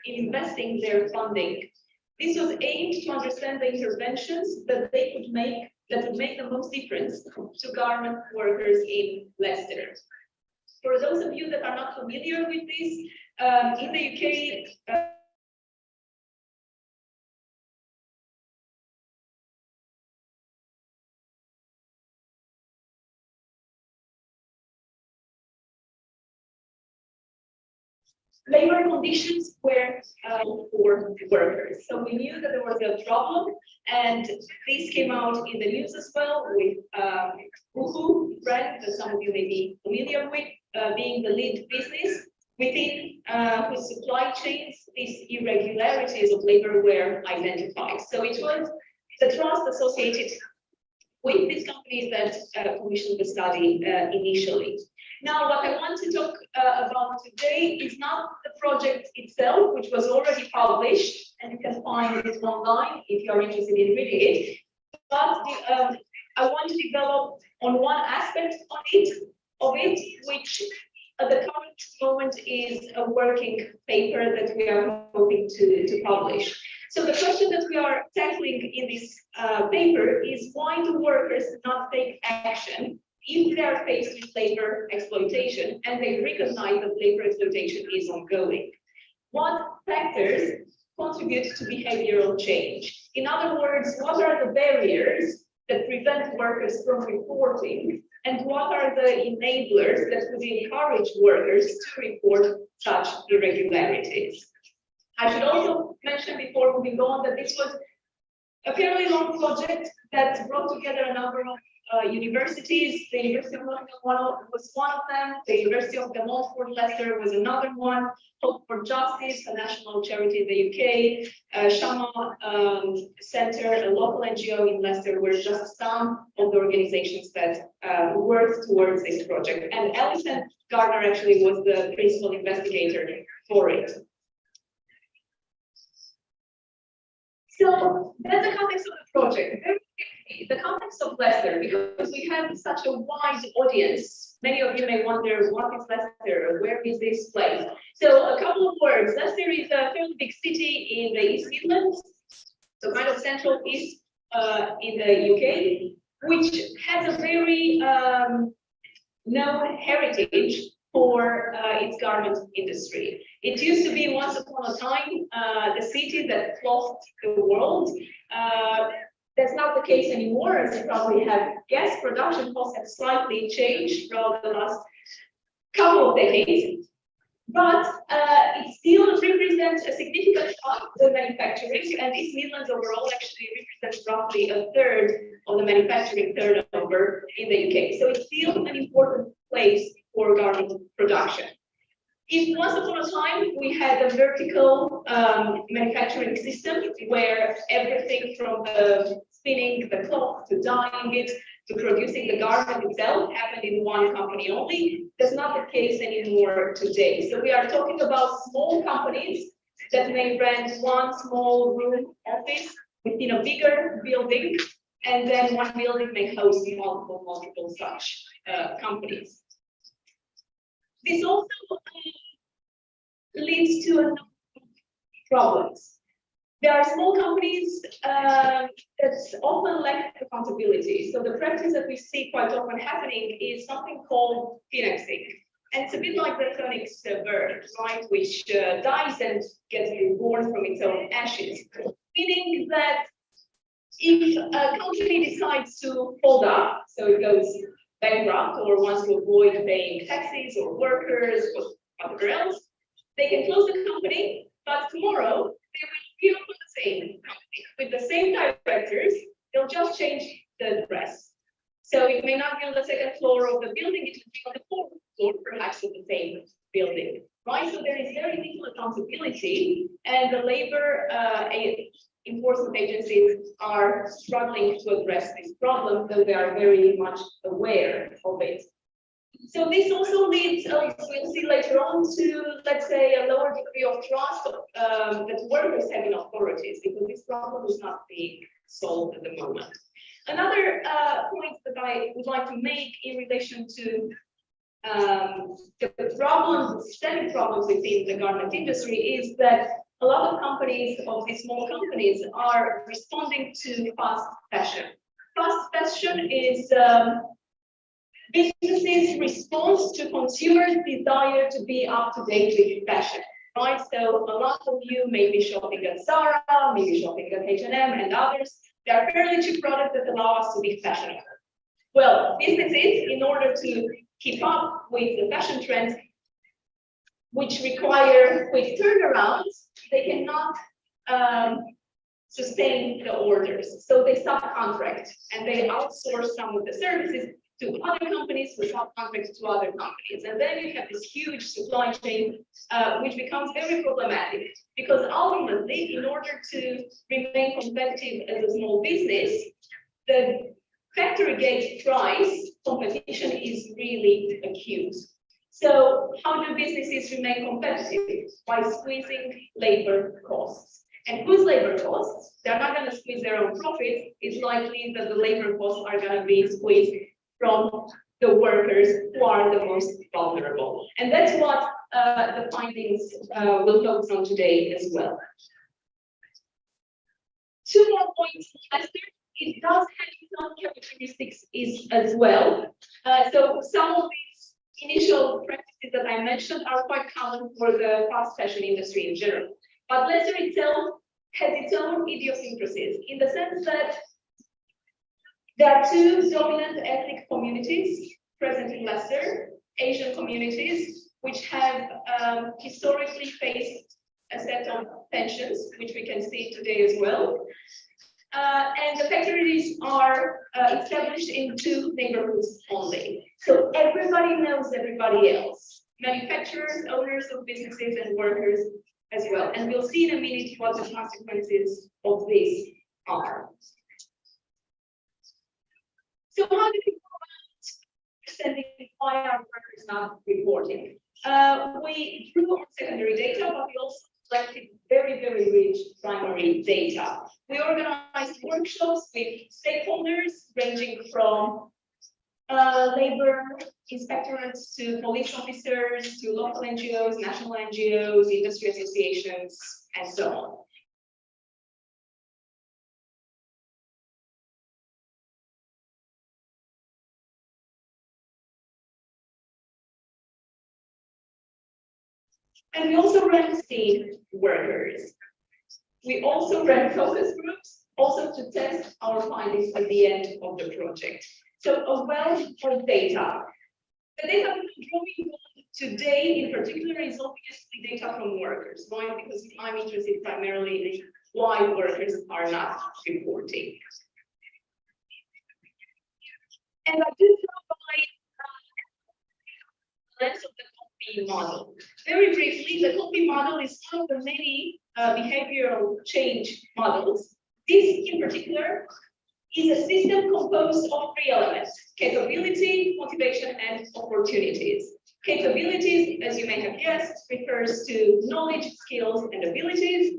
investing their funding. This was aimed to understand the interventions that they could make that would make the most difference to garment workers in Leicester. For those of you that are not familiar with this, in the UK, labor conditions were for workers. So we knew that there was a problem, and this came out in the news as well with Uhu brand that some of you may be familiar with, being the lead business within whose supply chains these irregularities of labor were identified. So it was the trust associated with these companies that commissioned the study initially. Now, what I want to talk about today is not the project itself, which was already published, and you can find it online if you are interested in reading it. But I want to develop on one aspect of it, which at the current moment is a working paper that we are hoping to publish. So the question that we are tackling in this paper is, why do workers not take action if they are faced with labor exploitation and they recognize that labor exploitation is ongoing? What factors contribute to behavioral change? In other words, what are the barriers that prevent workers from reporting, and what are the enablers that would encourage workers to report such irregularities? I should also mention before moving on that this was a fairly long project that brought together a number of universities. The University of Nottingham was one of them. The University of Montfort Leicester was another one. Hope for Justice, a national charity in the UK, Shama Centre, a local NGO in Leicester, were just some of the organizations that worked towards this project. And Alison Gardner actually was the principal investigator for it. So that's the context of the project. The context of Leicester, because we have such a wide audience, many of you may wonder, what is Leicester? Where is this place? So a couple of words. Leicester is a fairly big city in the East Midlands, so kind of central east in the UK, which has a very known heritage for its garment industry. It used to be once upon a time the city that clothed the world. That's not the case anymore, as you probably have guessed. Production costs have slightly changed throughout the last couple of decades, but it still represents a significant part of manufacturing, and East Midlands overall actually represents roughly a third of the manufacturing turnover in the UK. So it's still an important place for garment production. If once upon a time we had a vertical manufacturing system where everything from the spinning the cloth to dyeing it to producing the garment itself happened in one company only, that's not the case anymore today. So we are talking about small companies that may rent one small room office within a bigger building, and then one building may host multiple such companies. This also leads to a number of problems. There are small companies that often lack accountability. So the practice that we see quite often happening is something called phoenixing. And it's a bit like the phoenix bird, right, which dies and gets reborn from its own ashes. Meaning that if a company decides to fold up, so it goes bankrupt or wants to avoid paying taxes or workers or whatever else, they can close the company, but tomorrow they will reopen the same company with the same directors. They'll just change the address. So it may not be on the second floor of the building, it will be on the fourth floor, perhaps of the same building, right? So there is very little accountability, and the labor enforcement agencies are struggling to address this problem, though they are very much aware of it. So this also leads, as we'll see later on, to, let's say, a lower degree of trust that workers have in authorities, because this problem is not being solved at the moment. Another point that I would like to make in relation to the problems, systemic problems within the garment industry, is that a lot of companies, of these small companies, are responding to fast fashion. Fast fashion is businesses' response to consumers' desire to be up to date with fashion, right? So a lot of you may be shopping at Zara, maybe shopping at H&M and others. They are fairly cheap products that allow us to be fashionable. Well, businesses, in order to keep up with the fashion trends, which require quick turnarounds, they cannot sustain the orders. So they subcontract and they outsource some of the services to other companies who subcontract to other companies. And then you have this huge supply chain, which becomes very problematic, because ultimately, in order to remain competitive as a small business, the factory gate price competition is really acute. So how do businesses remain competitive? By squeezing labor costs. And whose labor costs? They're not going to squeeze their own profits. It's likely that the labor costs are going to be squeezed from the workers who are the most vulnerable. And that's what the findings will focus on today as well. Two more points, Lester. It does have its own characteristics as well. So some of these initial practices that I mentioned are quite common for the fast fashion industry in general. But Leicester itself has its own idiosyncrasies, in the sense that there are two dominant ethnic communities present in Leicester, Asian communities, which have historically faced a set of tensions, which we can see today as well. And the factories are established in two neighborhoods only. So everybody knows everybody else, manufacturers, owners of businesses, and workers as well. And we'll see in a minute what the consequences of this are. So how do we go about understanding why our workers not reporting? We drew on secondary data, but we also collected very, very rich primary data. We organized workshops with stakeholders ranging from labor inspectorates to police officers to local NGOs, national NGOs, industry associations, and so on. And we also ran state workers. We also ran focus groups, also to test our findings at the end of the project. So a wealth of data. The data we're drawing on today in particular is obviously data from workers, right? Because I'm interested primarily in why workers are not reporting. And I do provide the lens of the COPI model. Very briefly, the COPI model is one of the many behavioral change models. This in particular is a system composed of three elements: capability, motivation, and opportunities. Capabilities, as you may have guessed, refers to knowledge, skills, and abilities.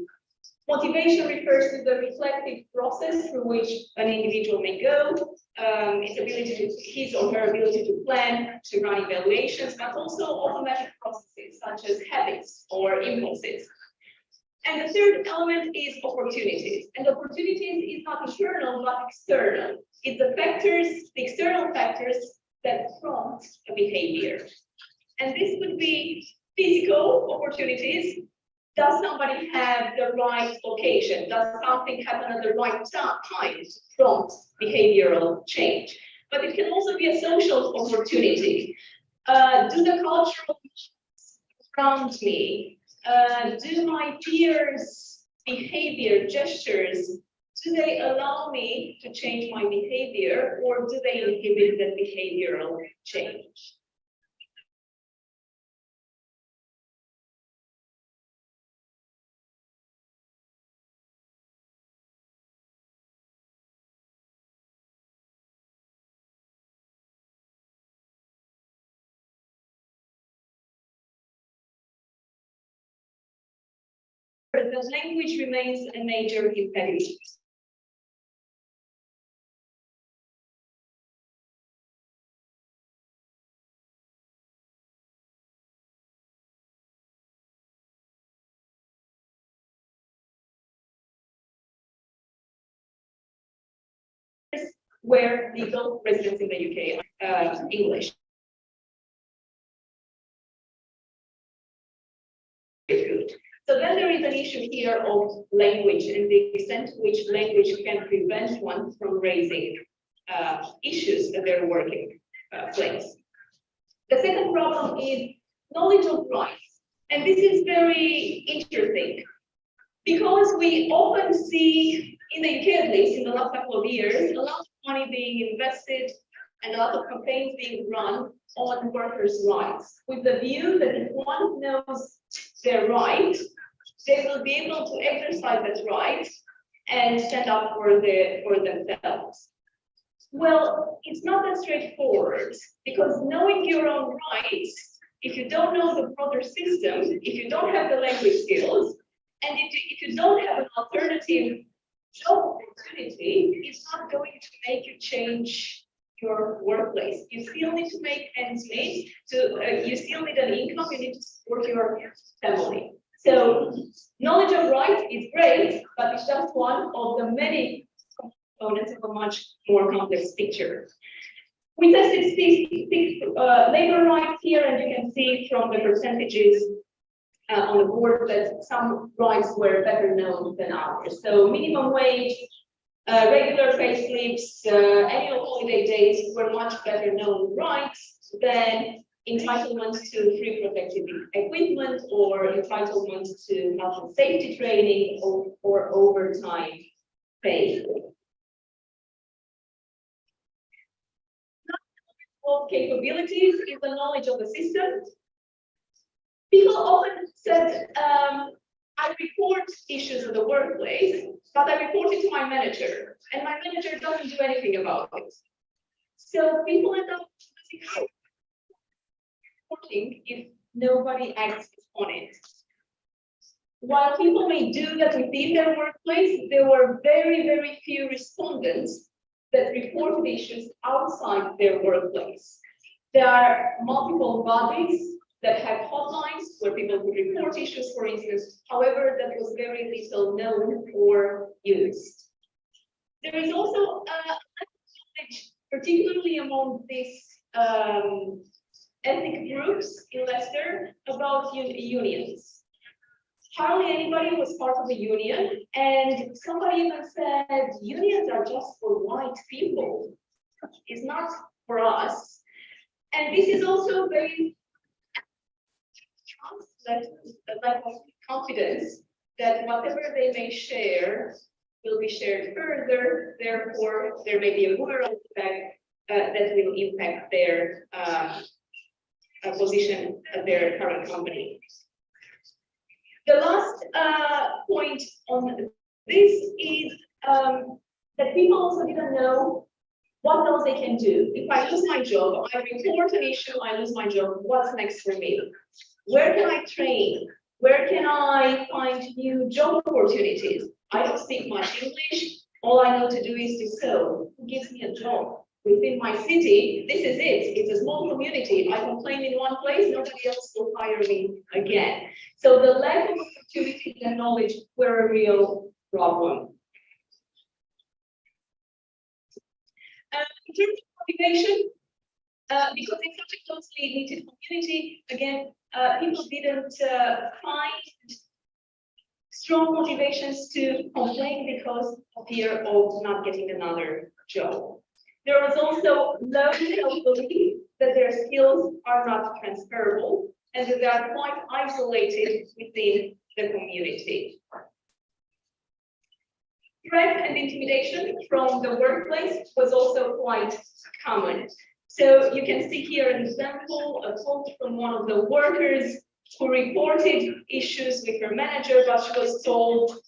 Motivation refers to the reflective process through which an individual may go, his or her ability to plan, to run evaluations, but also automatic processes such as habits or impulses. And the third element is opportunities. And opportunities is not internal, but external. It's the external factors that prompt a behavior. And this could be physical opportunities, Does somebody have the right location? Does something happen at the right time to prompt behavioral change? But it can also be a social opportunity. Do the cultural around me, do my peers' behavior, gestures, do they allow me to change my behavior, or do they inhibit the behavioral change? The language remains a major impediment. Where legal residents in the UK English. Good. So then there is an issue here of language and the extent to which language can prevent one from raising issues at their working place. The second problem is knowledge of rights. And this is very interesting because we often see, in the UK at least, in the last couple of years, a lot of money being invested and a lot of campaigns being run on workers' rights, with the view that if one knows their right, they will be able to exercise that right and stand up for themselves. Well, it's not that straightforward, because knowing your own rights, if you don't know the broader system, if you don't have the language skills, and if you don't have an alternative job opportunity, it's not going to make you change your workplace. You still need to make ends meet. You still need an income. You need to support your family. So knowledge of rights is great, but it's just one of the many components of a much more complex picture. We tested labor rights here, and you can see from the percentages on the board that some rights were better known than others. So minimum wage, regular pay slips, annual holiday days were much better known rights than entitlement to free protective equipment or entitlement to health and safety training or overtime pay. Of capabilities is the knowledge of the system. People often said, I report issues in the workplace, but I report it to my manager, and my manager doesn't do anything about it. So people end up reporting if nobody acts on it. While people may do that within their workplace, there were very, very few respondents that reported issues outside their workplace. There are multiple bodies that have hotlines where people could report issues, for instance. However, that was very little known or used. There is also knowledge, particularly among these ethnic groups in Leicester, about unions. Hardly anybody was part of a union, and somebody even said, unions are just for white people. It's not for us. And this is also very lack of confidence that whatever they may share will be shared further. Therefore, there may be a moral effect that will impact their position at their current company. The last point on this is that people also didn't know what else they can do. If I lose my job, I report an issue, I lose my job, what's next for me? Where can I train? Where can I find new job opportunities? I don't speak much English. All I know to do is to sew. Who gives me a job? Within my city, this is it. It's a small community. I complain in one place, nobody else will hire me again. So the lack of opportunity and knowledge were a real problem. In terms of motivation, because it's such a closely knitted community, again, people didn't find strong motivations to complain because of fear of not getting another job. There was also low self-belief that their skills are not transferable and that they are quite isolated within the community. Threat and intimidation from the workplace was also quite common. So you can see here an example, a quote from one of the workers who reported issues with her manager, but she was told,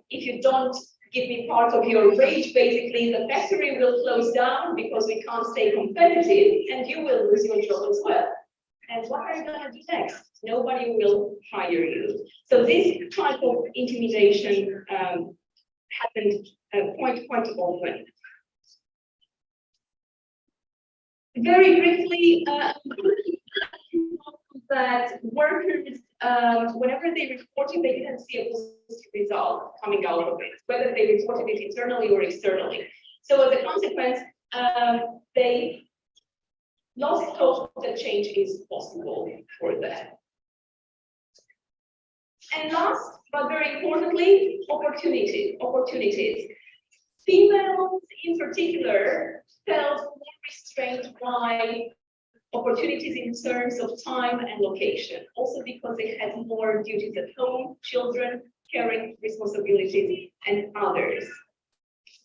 if you don't give me part of your wage, basically the factory will close down because we can't stay competitive and you will lose your job as well. And what are you going to do next? Nobody will hire you. So this type of intimidation happened quite often. Very briefly, that workers, whenever they reported, they didn't see a positive result coming out of it, whether they reported it internally or externally. So as a consequence, they lost hope that change is possible for them. And last, but very importantly, opportunities. Females in particular felt more restrained by opportunities in terms of time and location, also because they had more duties at home, children, caring responsibilities, and others.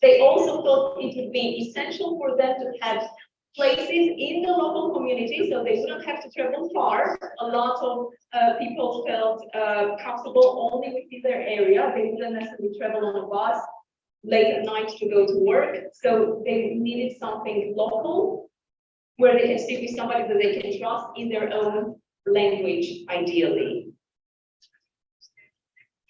They also thought it would be essential for them to have places in the local community, so they wouldn't have to travel far. A lot of people felt comfortable only within their area. They wouldn't necessarily travel on a bus late at night to go to work. So they needed something local where they can speak with somebody that they can trust in their own language, ideally.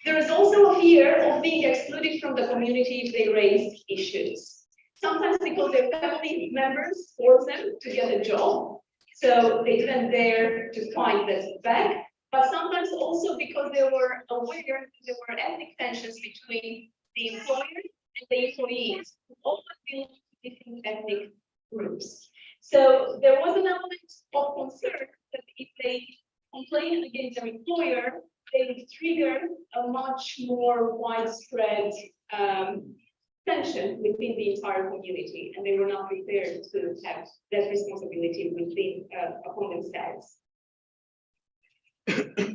There is also a fear of being excluded from the community if they raise issues. Sometimes because their family members force them to get a job, so they didn't dare to fight this back. But sometimes also because they were aware that there were ethnic tensions between the employers and the employees, who often belong to different ethnic groups. So there was an element of concern that if they complain against their employer, they would trigger a much more widespread tension within the entire community, and they were not prepared to have that responsibility within upon themselves.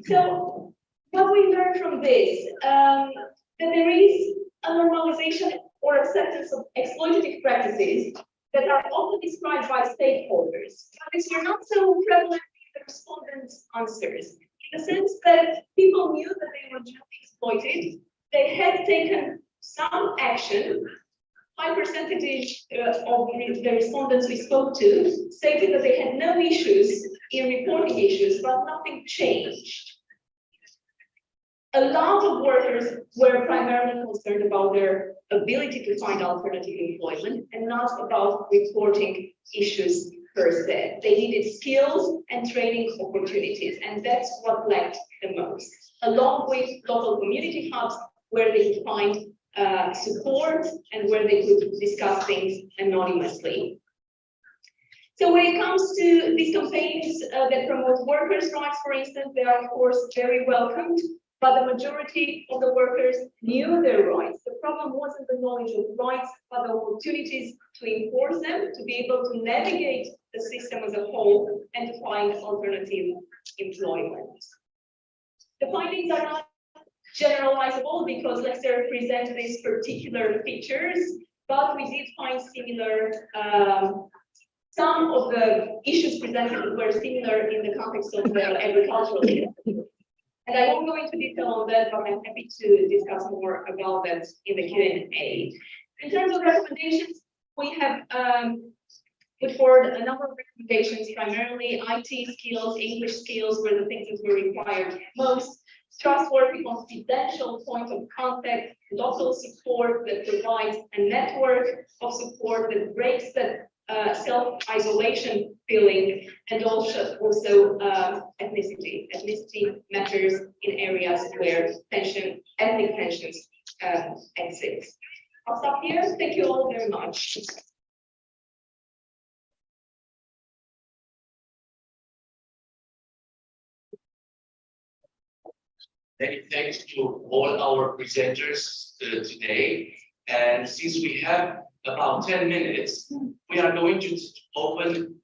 So what we learned from this, that there is a normalization or acceptance of exploitative practices that are often described by stakeholders, but these were not so prevalent in the respondents' answers, in the sense that people knew that they were being exploited, they had taken some action. High percentage of the respondents we spoke to stated that they had no issues in reporting issues, but nothing changed. A lot of workers were primarily concerned about their ability to find alternative employment and not about reporting issues per se. They needed skills and training opportunities, and that's what lacked the most, along with local community hubs where they could find support and where they could discuss things anonymously. So when it comes to these campaigns that promote workers' rights, for instance, they are of course very welcomed, but the majority of the workers knew their rights. The problem wasn't the knowledge of rights, but the opportunities to enforce them, to be able to navigate the system as a whole and to find alternative employment. The findings are not generalizable because Leicester present these particular features, but we did find similar, some of the issues presented were similar in the context of the agricultural industry. And I won't go into detail on that, but I'm happy to discuss more about that in the Q&A. In terms of recommendations, we have put forward a number of recommendations, primarily IT skills, English skills were the things that were required most. Trustworthy, confidential point of contact, local support that provides a network of support that breaks that self-isolation feeling, and also ethnicity. Ethnicity matters in areas where ethnic tensions exist. I'll stop here. Thank you all very much. Many thanks to all our presenters today. And since we have about 10 minutes, we are going to open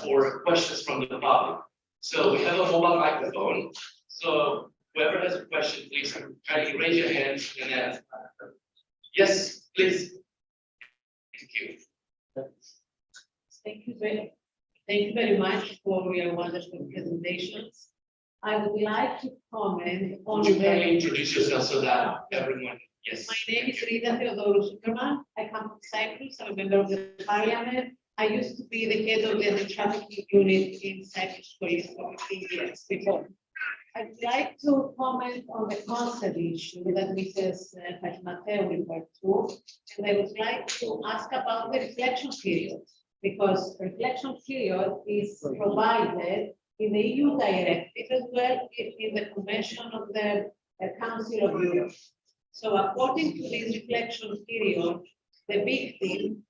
for questions from the public. So we have a mobile microphone. So whoever has a question, please kindly raise your hand and ask. Yes, please. Thank you. Thank you very much for your wonderful presentations. I would like to comment on Would you kindly the. introduce yourself so that everyone, yes. My name is Rita Theodorou Superman. I come from Cyprus. I'm a member of the parliament. I used to be the head of the anti-trafficking unit in Cyprus police for 15 years before. I'd like to comment on the consent issue that Mrs. Fatmatheu referred to. And I would like to ask about the reflection period, because reflection period is provided in the EU directive as well in the Convention of the Council of Europe. So according to this reflection period, the victim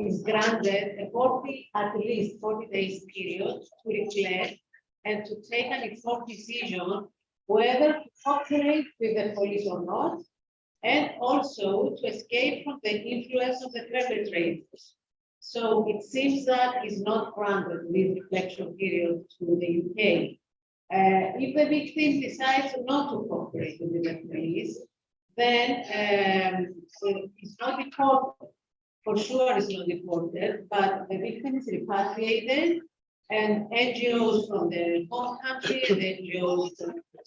is granted at least 40 days period to reflect and to take an informed decision whether to cooperate with the police or not, and also to escape from the influence of the perpetrators. So it seems that is not granted this reflection period to the UK. If the victim decides not to cooperate with the police, then it's not deported. For sure, it's not deported, but the victim is repatriated, and NGOs from the home country and NGOs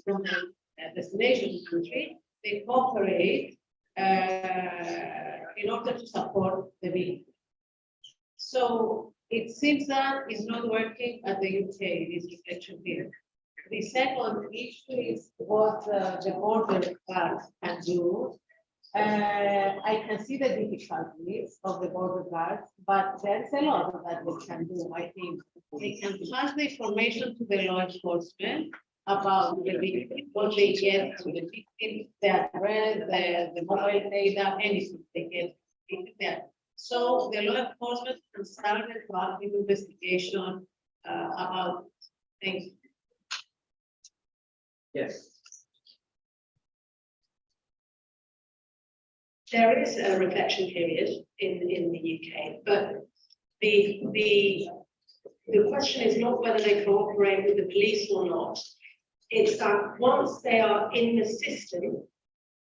from the destination country, they cooperate in order to support the victim. So it seems that is not working at the UK, this reflection period. The second issue is what the border guards can do. I can see the difficulties of the border guards, but there's a lot that they can do. I think they can pass the information to the law enforcement about the victim, what they get to the victim, the address, the mobile data, anything they get there. So the law enforcement can start a proactive investigation about things. Yes. There is a reflection period in the UK, but the question is not whether they cooperate with the police or not. It's that once they are in the system,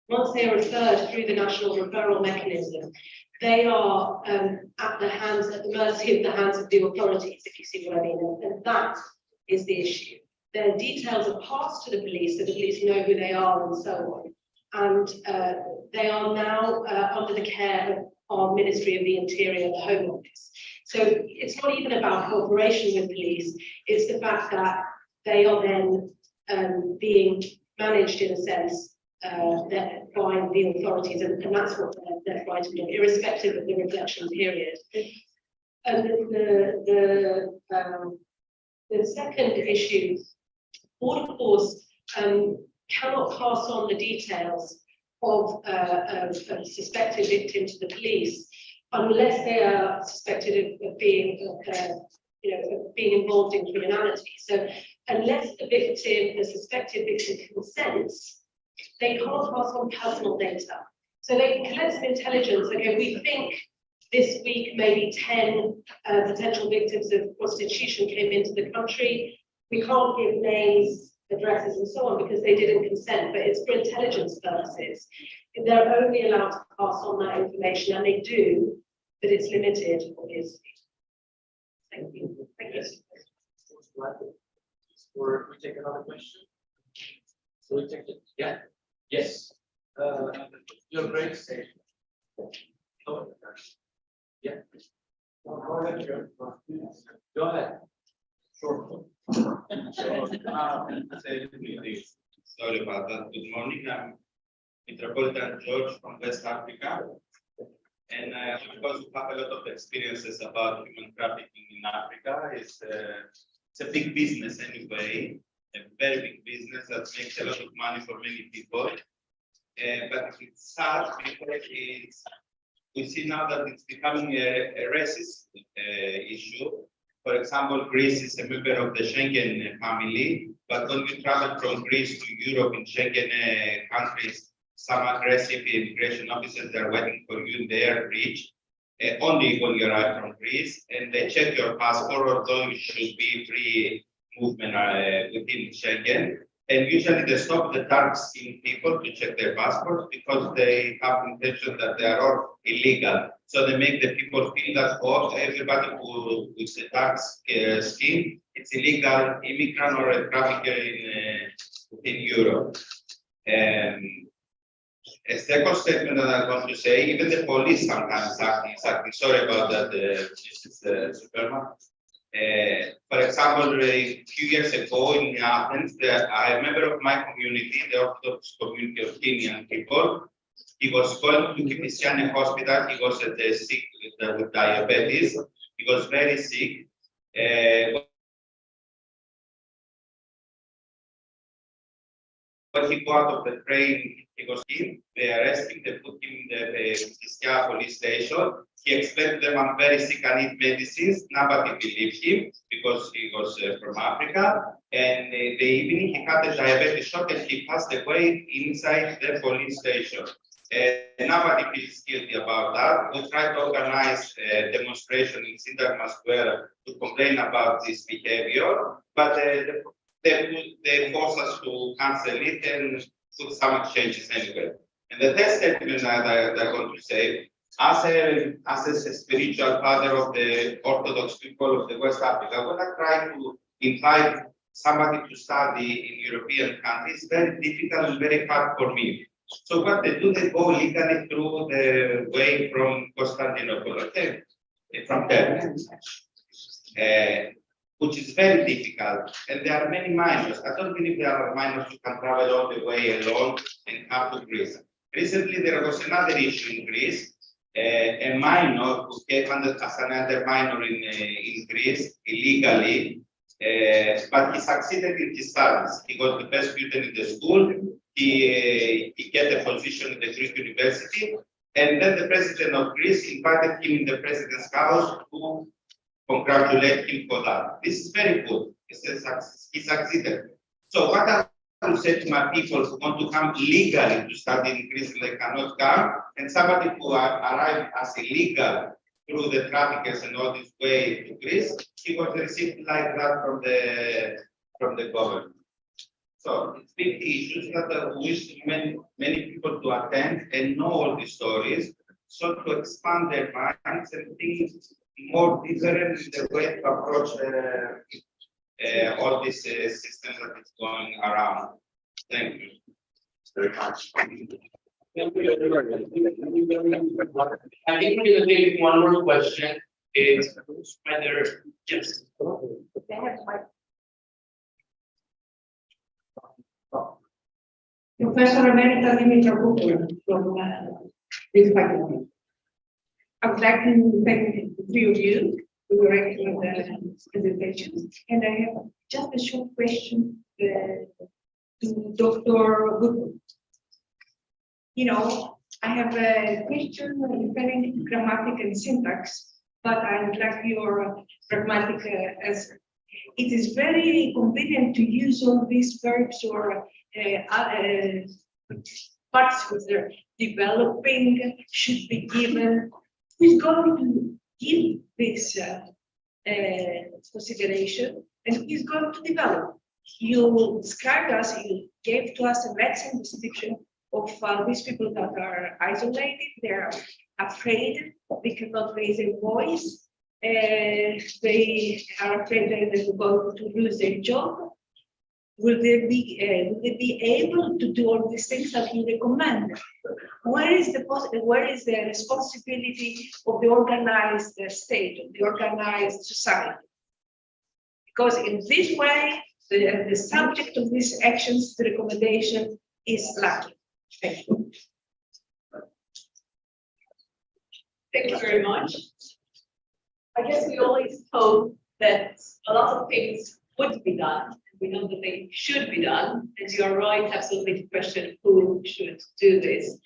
once they are referred through the national referral mechanism, they are at the mercy of the hands of the authorities, if you see what I mean, and that is the issue. Their details are passed to the police, so the police know who they are and so on. And they are now under the care of our Ministry of the Interior and the Home Office. So it's not even about cooperation with police, it's the fact that they are then being managed in a sense by the authorities, and that's what they're fighting for, irrespective of the reflection period. And the second issue, border force cannot pass on the details of a suspected victim to the police unless they are suspected of being, being involved in criminality. So unless the suspected victim consents, they can't pass on personal data. So they can collect some intelligence. Okay, we think this week maybe 10 potential victims of prostitution came into the country. We can't give names, addresses and so on because they didn't consent, but it's for intelligence purposes. They're only allowed to pass on that information, and they do, but it's limited, obviously. Thank you. Thank you. Or we take another question? So we take it. Yeah. Yes. Your break station. Oh, yeah. Go ahead. Go ahead. Sure. Sorry about that. Good morning. I'm Metropolitan George from West Africa. And of course, we have a lot of experiences about human trafficking in Africa. It's a big business anyway, a very big business that makes a lot of money for many people. But it's sad because we see now that it's becoming a racist issue. For example, Greece is a member of the Schengen family, But when we travel from Greece to Europe in Schengen countries, some aggressive immigration officers are waiting for you in their bridge. Only when you arrive from Greece, and they check your passport, although it should be free movement within Schengen. And usually they stop the dark-skinned people to check their passports because they have intention that they are all illegal. So they make the people feel that everybody who is a dark skin, it's illegal immigrant or a trafficker in Europe. A second statement that I want to say, even the police sometimes acting. Sorry about that, Mrs. Superman. For example, a few years ago in Athens, a member of my community, the Orthodox community of Kenyan people, he was going to Kipisiane hospital. He was sick with diabetes. He was very sick. When he got out of the train, he was in. They arrested him. They put him in the Kipisiane police station. He explained to them, I'm very sick, I need medicines. Nobody believed him because he was from Africa. And the evening he had a diabetes shock and he passed away inside the police station. Nobody feels guilty about that. We tried to organize a demonstration in Syntagma Square to complain about this behavior, but they forced us to cancel it and put some changes anyway. And the third statement that I want to say, as a spiritual father of the Orthodox people of the West Africa, when I try to invite somebody to study in European countries, it's very difficult and very hard for me. So what they do, they go legally through the way from Constantinople, okay? From there, which is very difficult. And there are many minors. I don't believe there are minors who can travel all the way alone and come to Greece. Recently, there was another issue in Greece. A minor who came as another minor in Greece illegally, but he succeeded in his studies. He got the best student in the school. He get a position in the Greek university, and then the president of Greece invited him in the president's house to congratulate him for that. This is very good. He succeeded. So what I will say to my people who want to come legally to study in Greece, they cannot come, and somebody who arrived as illegal through the traffickers and all this way to Greece, he was received like that from the government. So it's big issues that we wish many people to attend and know all these stories, so to expand their minds and think more different in the way to approach all these systems that is going around. Thank you very much. I think we're going to take one more question. Is whether, yes. Professor Emeritus Dimitra from this faculty. I would like to thank the three of you for your excellent presentations. And I have just a short question to Dr. Goodman. You know, I have a question referring to grammatic and syntax, but I would like your pragmatic answer. It is very convenient to use all these verbs or participles that are developing, should be given. Who's going to give this consideration and who's going to develop? You described us, you gave to us an excellent description of these people that are isolated, they're afraid, they cannot raise a voice, they are afraid that they're going to lose their job. Will they be able to do all these things that you recommend? Where is the responsibility of the organized state, of the organized society? Because in this way, the subject of these actions, the recommendation is lacking. Thank you. Thank you very much. I guess we always hope that a lot of things would be done. We know that they should be done, and you are right, absolutely, to question who should do this.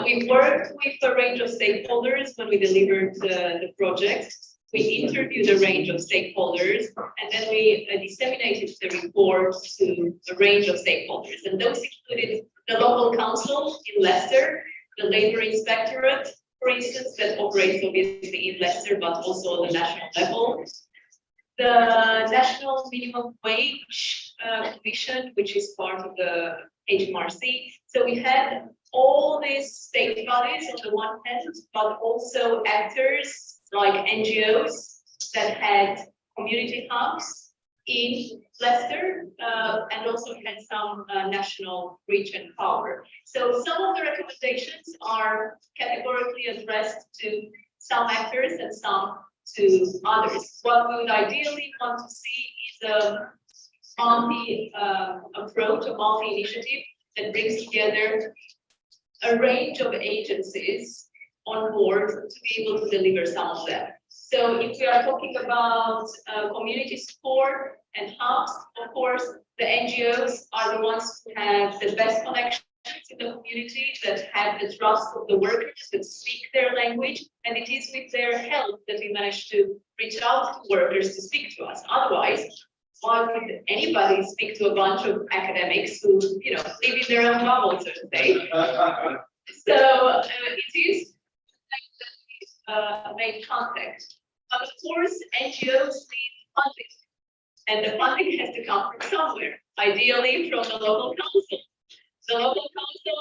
We worked with a range of stakeholders when we delivered the project. we interviewed a range of stakeholders, and then we disseminated the report to a range of stakeholders. And those included the local council in Leicester, the Labour Inspectorate, for instance, that operates obviously in Leicester, but also on the national level. The National Minimum Wage Commission, which is part of the HMRC. So we had all these state bodies on the one hand, but also actors like NGOs that had community hubs in Leicester, and also had some national reach and power. So some of the recommendations are categorically addressed to some actors and some to others. What we would ideally want to see is a multi-approach, a multi-initiative that brings together a range of agencies on board to be able to deliver some of them. So if we are talking about community support and hubs, of course, the NGOs are the ones who have the best connections in the community, that have the trust of the workers, that speak their language, and it is with their help that we manage to reach out to workers to speak to us. Otherwise, why would anybody speak to a bunch of academics who, you know, live in their own bubble, so to say? So it is made contact. But of course, NGOs need funding, and the funding has to come from somewhere, ideally from the local council. The local council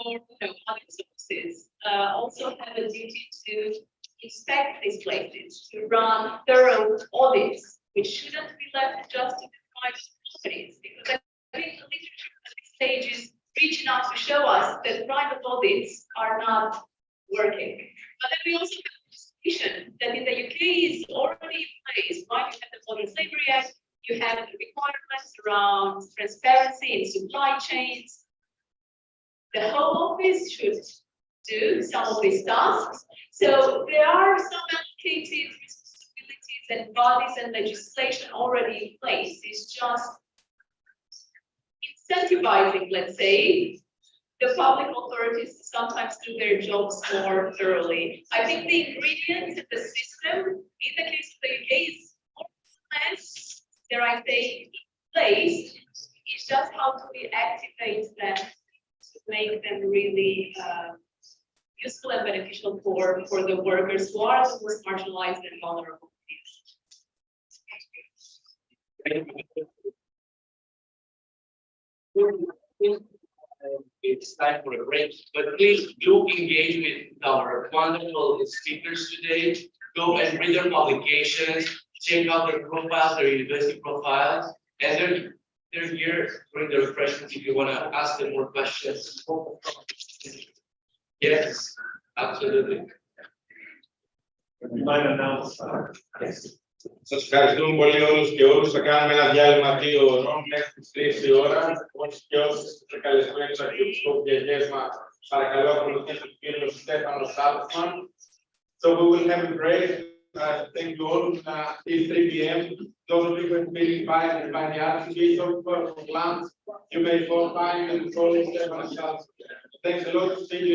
or other sources also have a duty to inspect these places, to run thorough audits, which shouldn't be left just to the private companies, because I think the literature at this stage is rich enough to show us that private audits are not working. But then we also have legislation that in the UK is already in place, right? You have the Modern Slavery Act, you have the requirements around transparency in supply chains. The Home Office should do some of these tasks. So there are some allocated responsibilities and bodies and legislation already in place. It's just incentivizing, let's say, the public authorities to sometimes do their jobs more thoroughly. I think the ingredients of the system, in the case of the UK, is more or less, dare I say, in place. It's just how do we activate them to make them really useful and beneficial for the workers who are the most marginalized and vulnerable. It's time for a break, but please do engage with our wonderful speakers today. Go and read their publications, check out their profiles, their university profiles, and they're here during the refreshments if you want to ask them more questions. Yes, absolutely. Yes. Σας ευχαριστούμε πολύ όλους και όλους. Θα κάνουμε ένα διάλειμμα 2 ώρων μέχρι τις 3 η ώρα. Όσοι και όσοι είναι καλεσμένοι αρχιεπισκοπιακές μας, παρακαλώ ακολουθήστε τον κύριο Στέφανο Σάλτσμαν. So we will have a break. Thank you all. It's 3 p.m. Those of you who have been invited by the Archbishop for lunch, you may fall by and follow Stefano Shalts. Thanks a lot. See you.